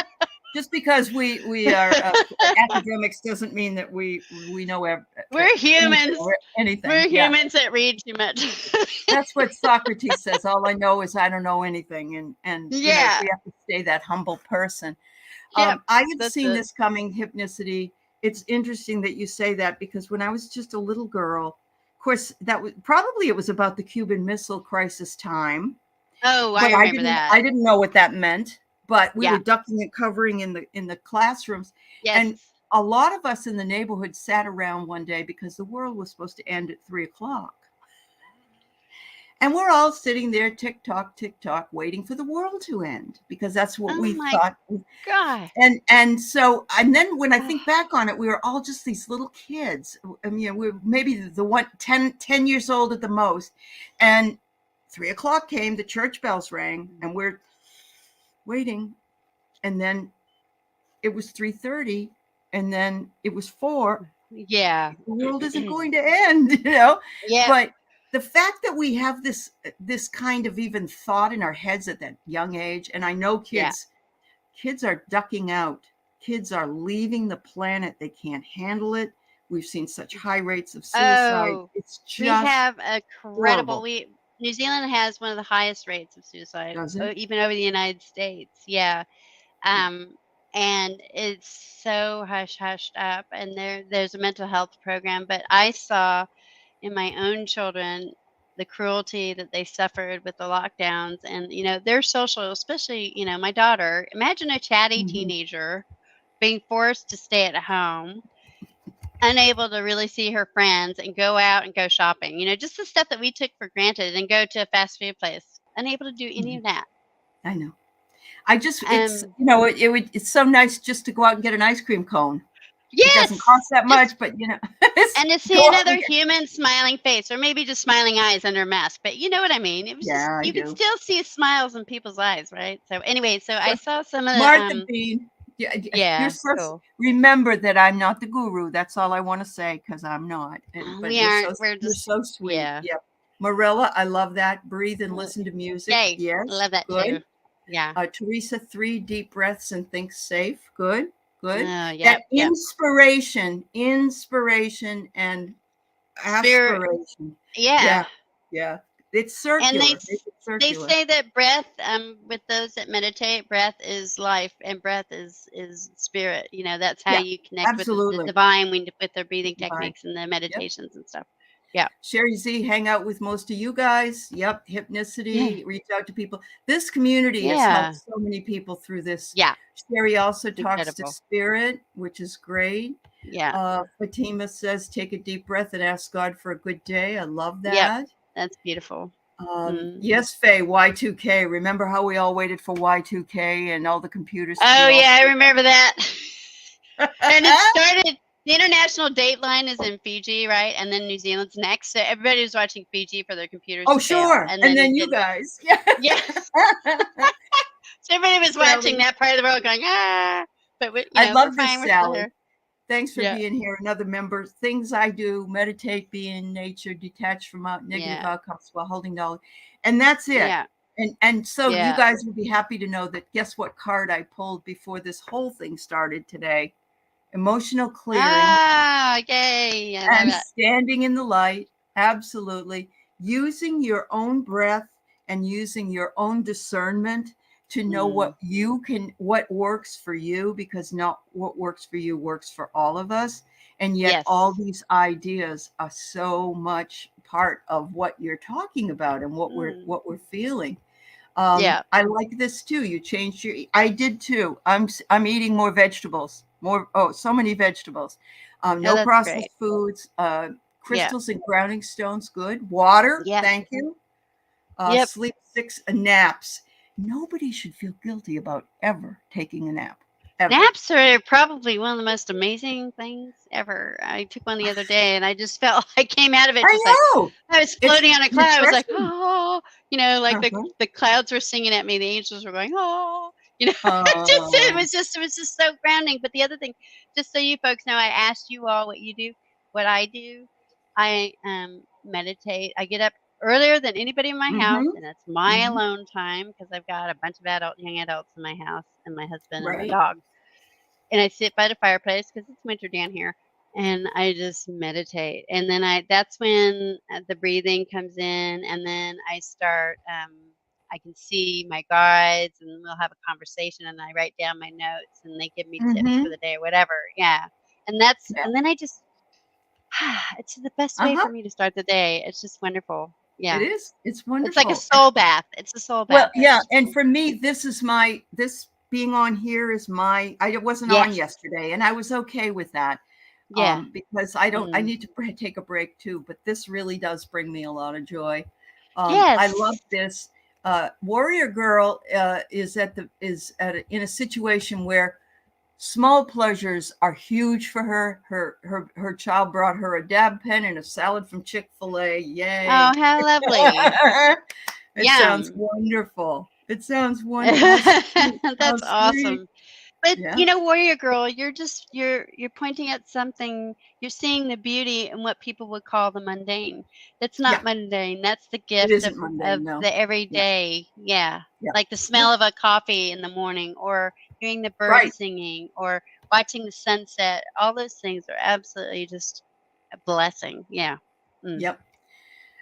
just because we are academics doesn't mean that we know We're anything humans. or anything. We're Yeah, humans that read too much. that's what Socrates says. All I know is I don't know anything, and Yeah. we have to stay that humble person. Yep. I have That's seen it. this coming, hypnicity. It's interesting that you say that because when I was just a little girl, of course, it was about the Cuban Missile Crisis time, Oh, I but remember that. I didn't know what that meant. But we were Yeah. ducking and covering in the classrooms, and Yes. a lot of us in the neighborhood sat around one day because the world was supposed to end at 3 o'clock. And we're all sitting there, tick tock, waiting for the world to end because that's what Oh we my thought. God. And then when I Oh, think back on it, we were all just these little kids. I mean, we were maybe the one 10 years old at the most. And 3 o'clock came, the church bells rang, and we're waiting. And then it was 3:30, and then it was 4. yeah. The world isn't going to end. Yep. But the fact that we have this kind of even thought in our heads at that young age, and I know Yeah. kids are ducking out. Kids are leaving the planet. They can't handle it. We've seen such high rates of suicide. Oh, It's we just have a credible horrible, we New Zealand has one of the highest rates of suicide, doesn't it? even over the United States. Yeah. Yeah. Um, and it's so hushed up, and there's a mental health program, but I saw in my own children the cruelty that they suffered with the lockdowns, and their social, especially my daughter. Imagine a chatty Mhm. teenager being forced to stay at home, unable to really see her friends and go out and go shopping. Just the stuff that we took for granted, and go to a fast food place, unable to do any Mhm. of that. I know. I just it's Um, it's so nice just to go out and get an ice cream cone. It doesn't yes, cost that just much, but just and to go see out another and get. human smiling face, or maybe just smiling eyes under a mask. But you know what I mean. It was just Yeah, I you could do. still see smiles in people's eyes, right? So anyway, so I saw some of the Martha Bean, yeah, you're yeah, so. cool. Remember that I'm not the guru. That's all I want to say because I'm not. But We aren't. We're you're just so sweet. yeah. Yep. Marilla, I love that. Breathe and Well, listen to music. yay, I Yes, love that too. good. Yeah. Teresa, 3 deep breaths and think safe. Good, good. Oh, That yep, yep. inspiration and Spirit. aspiration. Yeah. Yeah, yeah. It's And circular. It's they circular. say that breath, with those that meditate, breath is life, and breath is spirit. That's how Yeah, you connect with the absolutely. divine with their breathing Bye. techniques and the Yep. meditations and stuff. Yeah. Sherry Z, hang out with most of you guys. Yep. Yeah. Hypnicity, reach out to people. This community has helped Yeah. so many people through this. Yeah. Sherry also talks to Incredible. spirit, which is great. Yeah. Fatima says, take a deep breath and ask God for a good day. I love Yep. that. That's beautiful. Mm. Yes, Faye, Y2K. Remember how we all waited for Y2K and all the computers to be Oh all. yeah, I remember that. And it started. The international date line is in Fiji, right? And then New Zealand's next. So everybody was watching Fiji for their computers Oh, to fail, sure. and And then then you getting guys. Yeah. yeah. So everybody was watching Sally, that part of the world, going ah. But we, I we're love this, fine. We're still Sally. here. Thanks for Yeah. being here. Another member. Things I do: meditate, be in nature, detach from negative Yeah. outcomes while holding knowledge, and that's it. Yeah. And so you Yeah. guys will be happy to know that. Guess what card I pulled before this whole thing started today? Emotional clearing Ah, yay! I love and it. standing in the light. Absolutely, using your own breath and using your own discernment to know Mm. what works for you, because not what works for you works for all of us. And yet all Yes. these ideas are so much part of what you're talking about and Mm. what we're feeling. Yeah. I like this too. You changed your. I did too. I'm eating more vegetables. More. Oh, so many vegetables. Oh, No that's great. processed foods. Yeah. Crystals and grounding stones. Good. Water. Yeah. Thank you. Yep. Sleep 6 naps. Nobody should feel guilty about ever taking a nap. Ever. Naps are probably one of the most amazing things ever. I took one the other day and I just felt I came out of it I just like know. I was It's floating on a cloud. I was like, refreshing. oh, like Uh-huh. the clouds were singing at me, the angels were going, oh, it Uh, was just so grounding. But the other thing, just so you folks know, I asked you all what you do, what I do. I meditate. I get up earlier than anybody in my house, mm-hmm. and it's my Mm-hmm. alone time because I've got a bunch of young adults in my house, and my husband and the Right. dog. And I sit by the fireplace because it's winter down here, and I just meditate. And then that's when the breathing comes in, and then I start. I can see my guides, and we'll have a conversation, and I write down my notes, and they give me tips for Mm-hmm. the day, whatever. Yeah, Yeah. and then I just it's the best way Uh-huh. for me to start the day. It's just wonderful. It Yeah. is. It's It's like a wonderful. soul bath. It's a soul Well, bath. yeah, It's and for me, this being on here is I wasn't on yes. yesterday, and I was okay with that, Yeah. because I Mm. need to take a break too, but this really does bring me a lot of joy. I love Yes. this. Warrior Girl in a situation where small pleasures are huge for her. Her child brought her a dab pen and a salad from Chick-fil-A. Oh, Yay. how lovely. It sounds Yum. wonderful. It sounds wonderful. How sweet. How That's sweet. awesome. But Yeah. warrior girl, you're pointing at something. You're seeing the beauty in what people would call the mundane. It's Yeah. not mundane. That's the It gift isn't of mundane. No. the Yeah. everyday. Yeah. Yeah. Like the Yeah. smell of a coffee in the morning or hearing the birds Right. singing or watching the sunset. All those things are absolutely just a blessing. Yeah. Mm, Yep.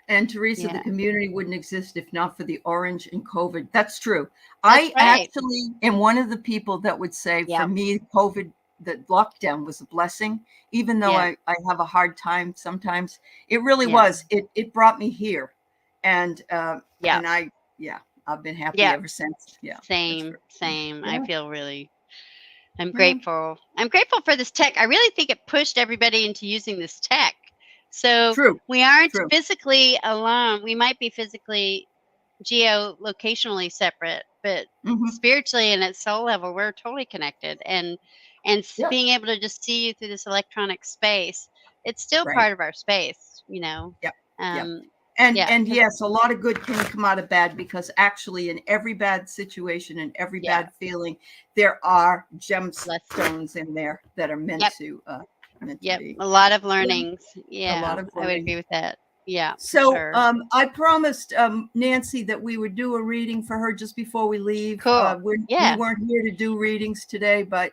And Teresa, the yeah. community wouldn't exist if not for the orange and COVID. That's true. That's I right. actually am one of the people that would say for Yeah. me, COVID, the lockdown was a blessing, even though Yeah. I have a hard time sometimes. It really Yeah. was. It brought me here. And Yeah. yeah, I've been happy Yeah. ever since. Yeah, that's Same. for sure. Same. I Yeah, feel really I'm yeah. grateful. I'm grateful for this tech. I really think it pushed everybody into using this tech. So True, we aren't true. physically alone. We might be physically geolocationally separate, but Hmm. spiritually and at soul level, we're totally connected. And Yeah, being able to just see you through this electronic space, it's still right. part of our space. Yeah, yeah. Um, yeah, And because yes, a lot of good can come out of bad, because actually in every bad situation and every yeah, bad feeling, there are less. gemstones in there that are Yep, meant to yep. be. A lot of Yeah, learnings. a lot Yeah, of I would learning. agree with that. Yeah, for So sure. I promised Nancy that we would do a reading for her just before we leave. Cool. We Yeah. weren't here to do readings today, but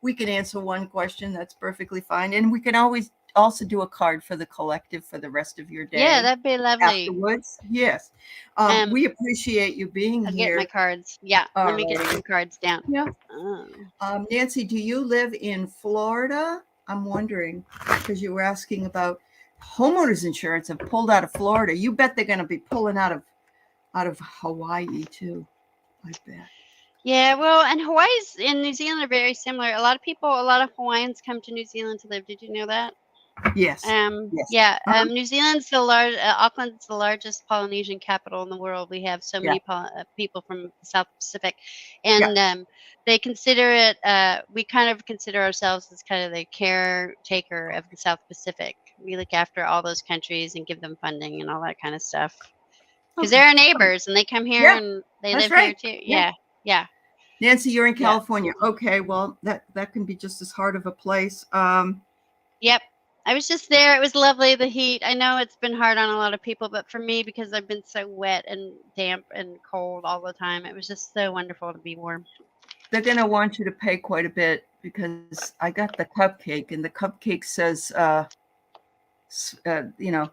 we can answer one question. That's perfectly fine. And we can always also do a card for the collective for the rest of your Yeah, day that'd be lovely. afterwards. Yes. Um, We appreciate you being I'll get my here. cards. Yeah, let All me get righty. some cards down. Yeah. Oh. Nancy, do you live in Florida? I'm wondering, because you were asking about homeowners insurance have pulled out of Florida. You bet they're going to be pulling out of Hawaii too. I bet. Yeah, well, and Hawaii's and New Zealand are very similar. A lot of Hawaiians come to New Zealand to live. Did you know that? Yes. Yes. Yeah, Uh-huh. New Zealand's the Auckland's the largest Polynesian capital in the world. We have so Yeah. many people from the South Pacific, Yeah. and they consider it. We kind of consider ourselves as kind of the caretaker of the South Pacific. We look after all those countries and give them funding and all that kind of stuff because Okay. they're our Oh, neighbors and they come here yeah. and they That's live here right. too. Yeah. Yeah, yeah, Nancy, you're in yeah. California. Okay. Well, that can be just as hard of a place. Yep. I was just there. It was lovely, the heat. I know it's been hard on a lot of people, but for me, because I've been so wet and damp and cold all the time, it was just so wonderful to be warm. They're going to want you to pay quite a bit because I got the cupcake, and the cupcake says, you know,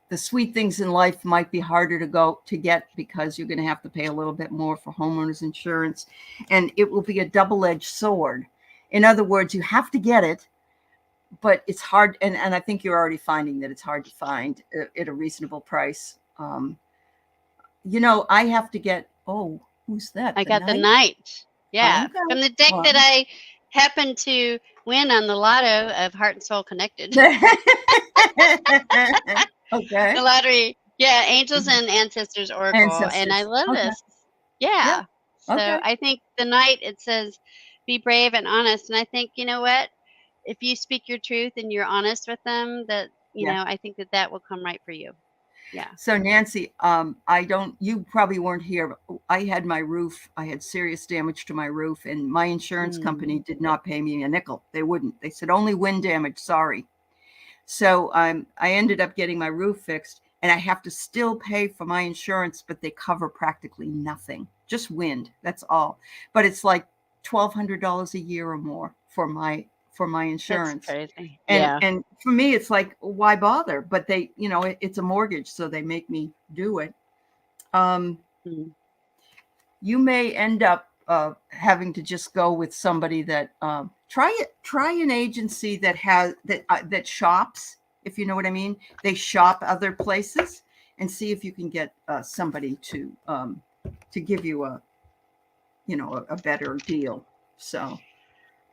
the sweet things in life might be harder to go to get because you're going to have to pay a little bit more for homeowners insurance, and it will be a double-edged sword. In other words, you have to get it, but it's hard, and I think you're already finding that it's hard to find at a reasonable price. I have to get. Oh, who's that? I The got the night. night. Yeah. Okay. From the day Well. that I happened to win on the lotto of Heart and Soul Connected. Okay. The lottery. Yeah, Angels and Ancestors Oracle. And I Ancestors. love Okay. this. Yeah. Yeah. So Okay. I think the night it says, be brave and honest. And I think, you know what? If you speak your truth and you're honest with them, that, Yeah. I think that that will come right for you. Yeah. So Nancy, I don't. You probably weren't here. But I had my roof. I had serious damage to my roof, and my insurance Mm. company did not pay me a nickel. They wouldn't. They said only wind damage. Sorry. So I ended up getting my roof fixed, and I have to still pay for my insurance, but they cover practically nothing, just wind. That's all. But it's like $1,200 a year or more for my That's insurance. crazy. And Yeah. and for me, it's like, why bother? But they, it's a mortgage, so they make me do it. Um, Mm. you may end up having to just go with somebody that try an agency that shops, if you know what I mean. They shop other places, and see if you can get somebody to give you a better deal. So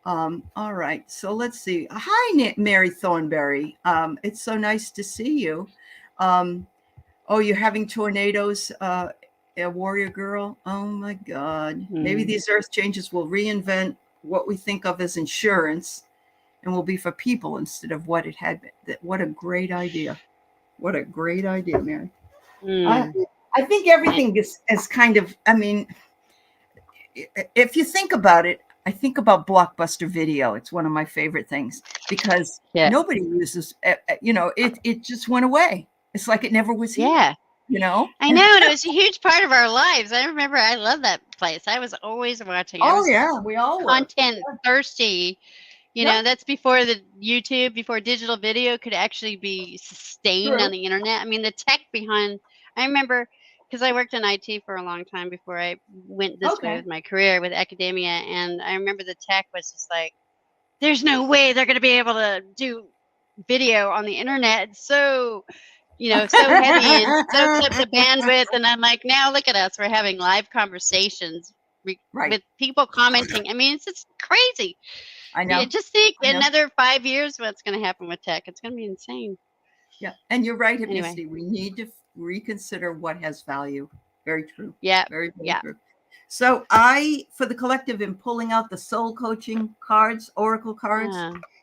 all right, so let's see. Hi, Mary Thornberry. It's so nice to see you. um, Oh, you're having tornadoes, a warrior girl? Oh my God. Maybe Mm. these earth changes will reinvent what we think of as insurance and will be for people instead of what it had been. What a great idea. What a great idea, Mary. I, Mm. I think I, everything is kind of, I mean, if you think about it, I think about Blockbuster Video. It's one of my favorite things because yeah. nobody uses, it just went away. It's like it never was here, Yeah. you know? I know, and it was a huge part of our lives. I remember I love that place. I was always watching. I Oh was yeah, we all were. content thirsty. Yep, That's before the YouTube, before digital video could actually be sustained on true. the internet. I mean, the tech behind, I remember because I worked in IT for a long time before I went this way Okay. with my career with academia. And I remember the tech was just like, there's no way they're going to be able to do video on the internet. It's so heavy and soaks up the bandwidth. And I'm like, now look at us. We're having live conversations Right. with people commenting. I mean, it's just crazy. I Yeah, know. just think I know. another 5 years, what's going to happen with tech? It's going to be insane. Yeah. And you're right, Anyway, Hypnicity. We need to reconsider what has value. Very true. yeah, Very, very yeah, true. So for the collective, am pulling out the soul coaching cards, oracle cards.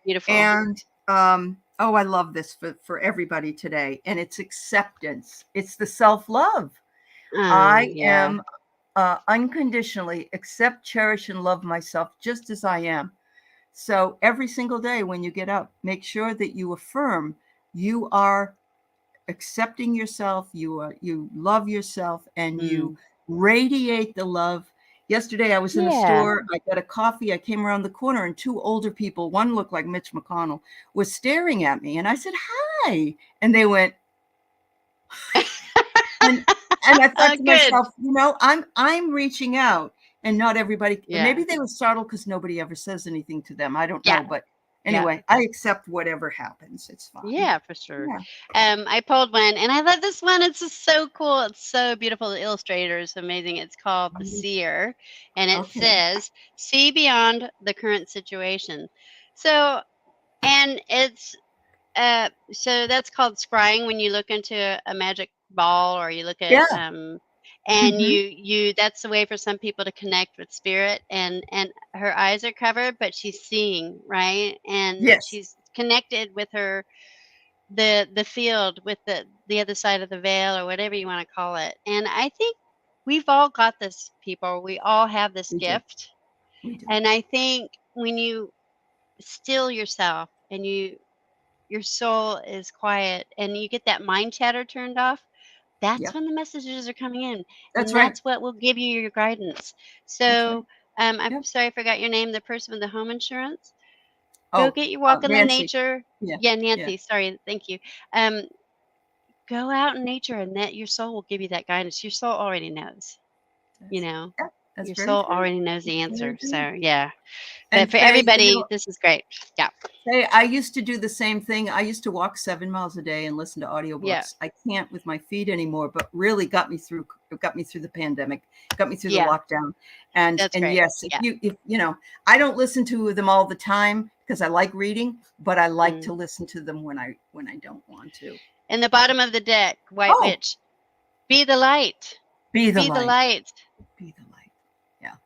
beautiful. And oh, I love this for everybody today. And it's acceptance. It's the self-love. I Yeah. am unconditionally accept, cherish, and love myself just as I am. So every single day when you get up, make sure that you affirm you are accepting yourself, you love yourself, and you Mm. radiate the love. Yesterday I was in the Yeah. store, I got a coffee, I came around the corner, and two older people, one looked like Mitch McConnell, was staring at me, and I said, "Hi." And they went, and I thought to Good. myself, I'm reaching out, and not everybody. Yeah. Maybe they were startled because nobody ever says anything to them. I don't Yeah. know, but Yeah. anyway, I accept whatever happens. It's fine. Yeah, for sure. Yeah. I pulled one and I love this one. It's just so cool. It's so beautiful. The illustrator is amazing. It's called The Seer and it Okay. says, see beyond the current situation. So, and it's So that's called scrying when you look into a magic ball or you look at Yeah. and Hmm. you that's the way for some people to connect with spirit, and her eyes are covered but she's seeing, right? And Yes. she's connected with her the field with the other side of the veil or whatever you want to call it. And I think we've all got this, people. We all have this We do. gift. We do. And I think when you still yourself and your soul is quiet and you get that mind chatter turned off, that's Yep. when the messages are coming in, That's and right. that's what will give you your guidance. That's right. So, I'm Yep. sorry I forgot your name, the person with the home insurance. Go Oh, get your walk in the Nancy. nature. Yeah. Yeah, Yeah. Nancy, sorry, thank you. Um, Go out in nature and that your soul will give you that guidance. Your soul already knows, you That's, know. yeah. That's Your very soul true. already knows That's the very answer. true. So, yeah. But And for Faye, everybody, this is great. Yeah. Faye, I used to do the same thing. I used to walk 7 miles a day and listen to Yeah. audiobooks. I can't with my feet anymore, but really got me through the pandemic, got me through the Yeah. lockdown. And That's great. yes, Yeah. if you know, I don't listen to them all the time because I like reading, but I like Mm. to listen to them when I don't want to. In the bottom of the deck, White Oh, Witch, be the light. be the Be the light. light. Be the light. Yeah, You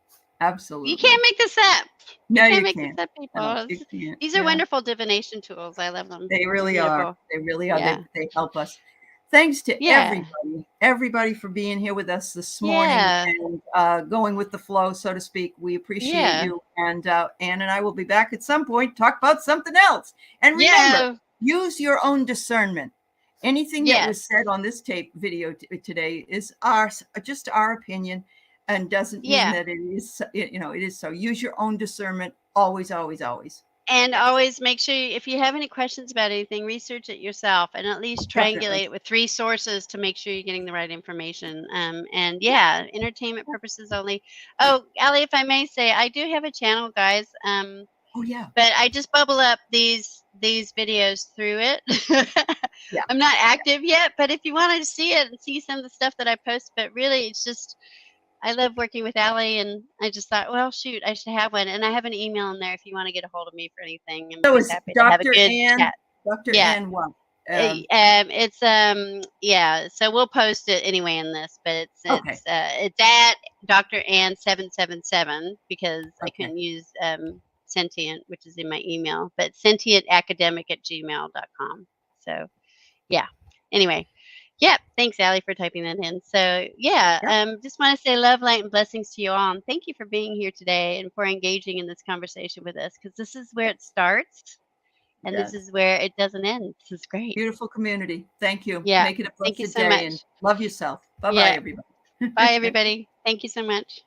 absolutely. can't make this up. You No, can't you make this can't. up, No, people. you can't. These are Yeah. wonderful divination tools. I love them. They They're really are. beautiful. They really are. Yeah. They help us. Thanks to Yeah. everybody for being here with us this morning Yeah. and going with the flow, so to speak. We appreciate Yeah. you. And Ann and I will be back at some point, talk about something else. And remember, Yeah. use your own discernment. Anything that was Yes. said on this tape video today is just our opinion and doesn't mean Yeah. that it is, it is so. Use your own discernment always, always, always. And always make sure if you have any questions about anything, research it yourself and at least Definitely. triangulate it with 3 sources to make sure you're getting the right information. And yeah, entertainment purposes only. Oh, Allie, if I may say, I do have a channel, guys. Oh, yeah. But I just bubble up these videos through it. Yeah. I'm not active yet, but if you wanted to see it and see some of the stuff that I post, but really it's just I love working with Allie, and I just thought, well, shoot, I should have one. And I have an email in there if you want to get a hold of me for anything. I'm So always it's happy to have a good chat. Dr. Yeah. Ann what? It's yeah. So we'll post it anyway in this, but Okay. it's at Dr. Ann 777 because I Okay. couldn't use sentient, which is in my email, but sentientacademic@gmail.com. So yeah. Anyway, yeah. Thanks, Allie, for typing that in. So yeah, Yep. just want to say love, light, and blessings to you all, and thank you for being here today and for engaging in this conversation with us because this is where it starts and this Yes. is where it doesn't end. This is great. Beautiful community. Thank you. Yeah. Make it a Thank you blessed so day and much. love yourself. Bye bye, Yeah. everybody. Bye, everybody. Thank you so much.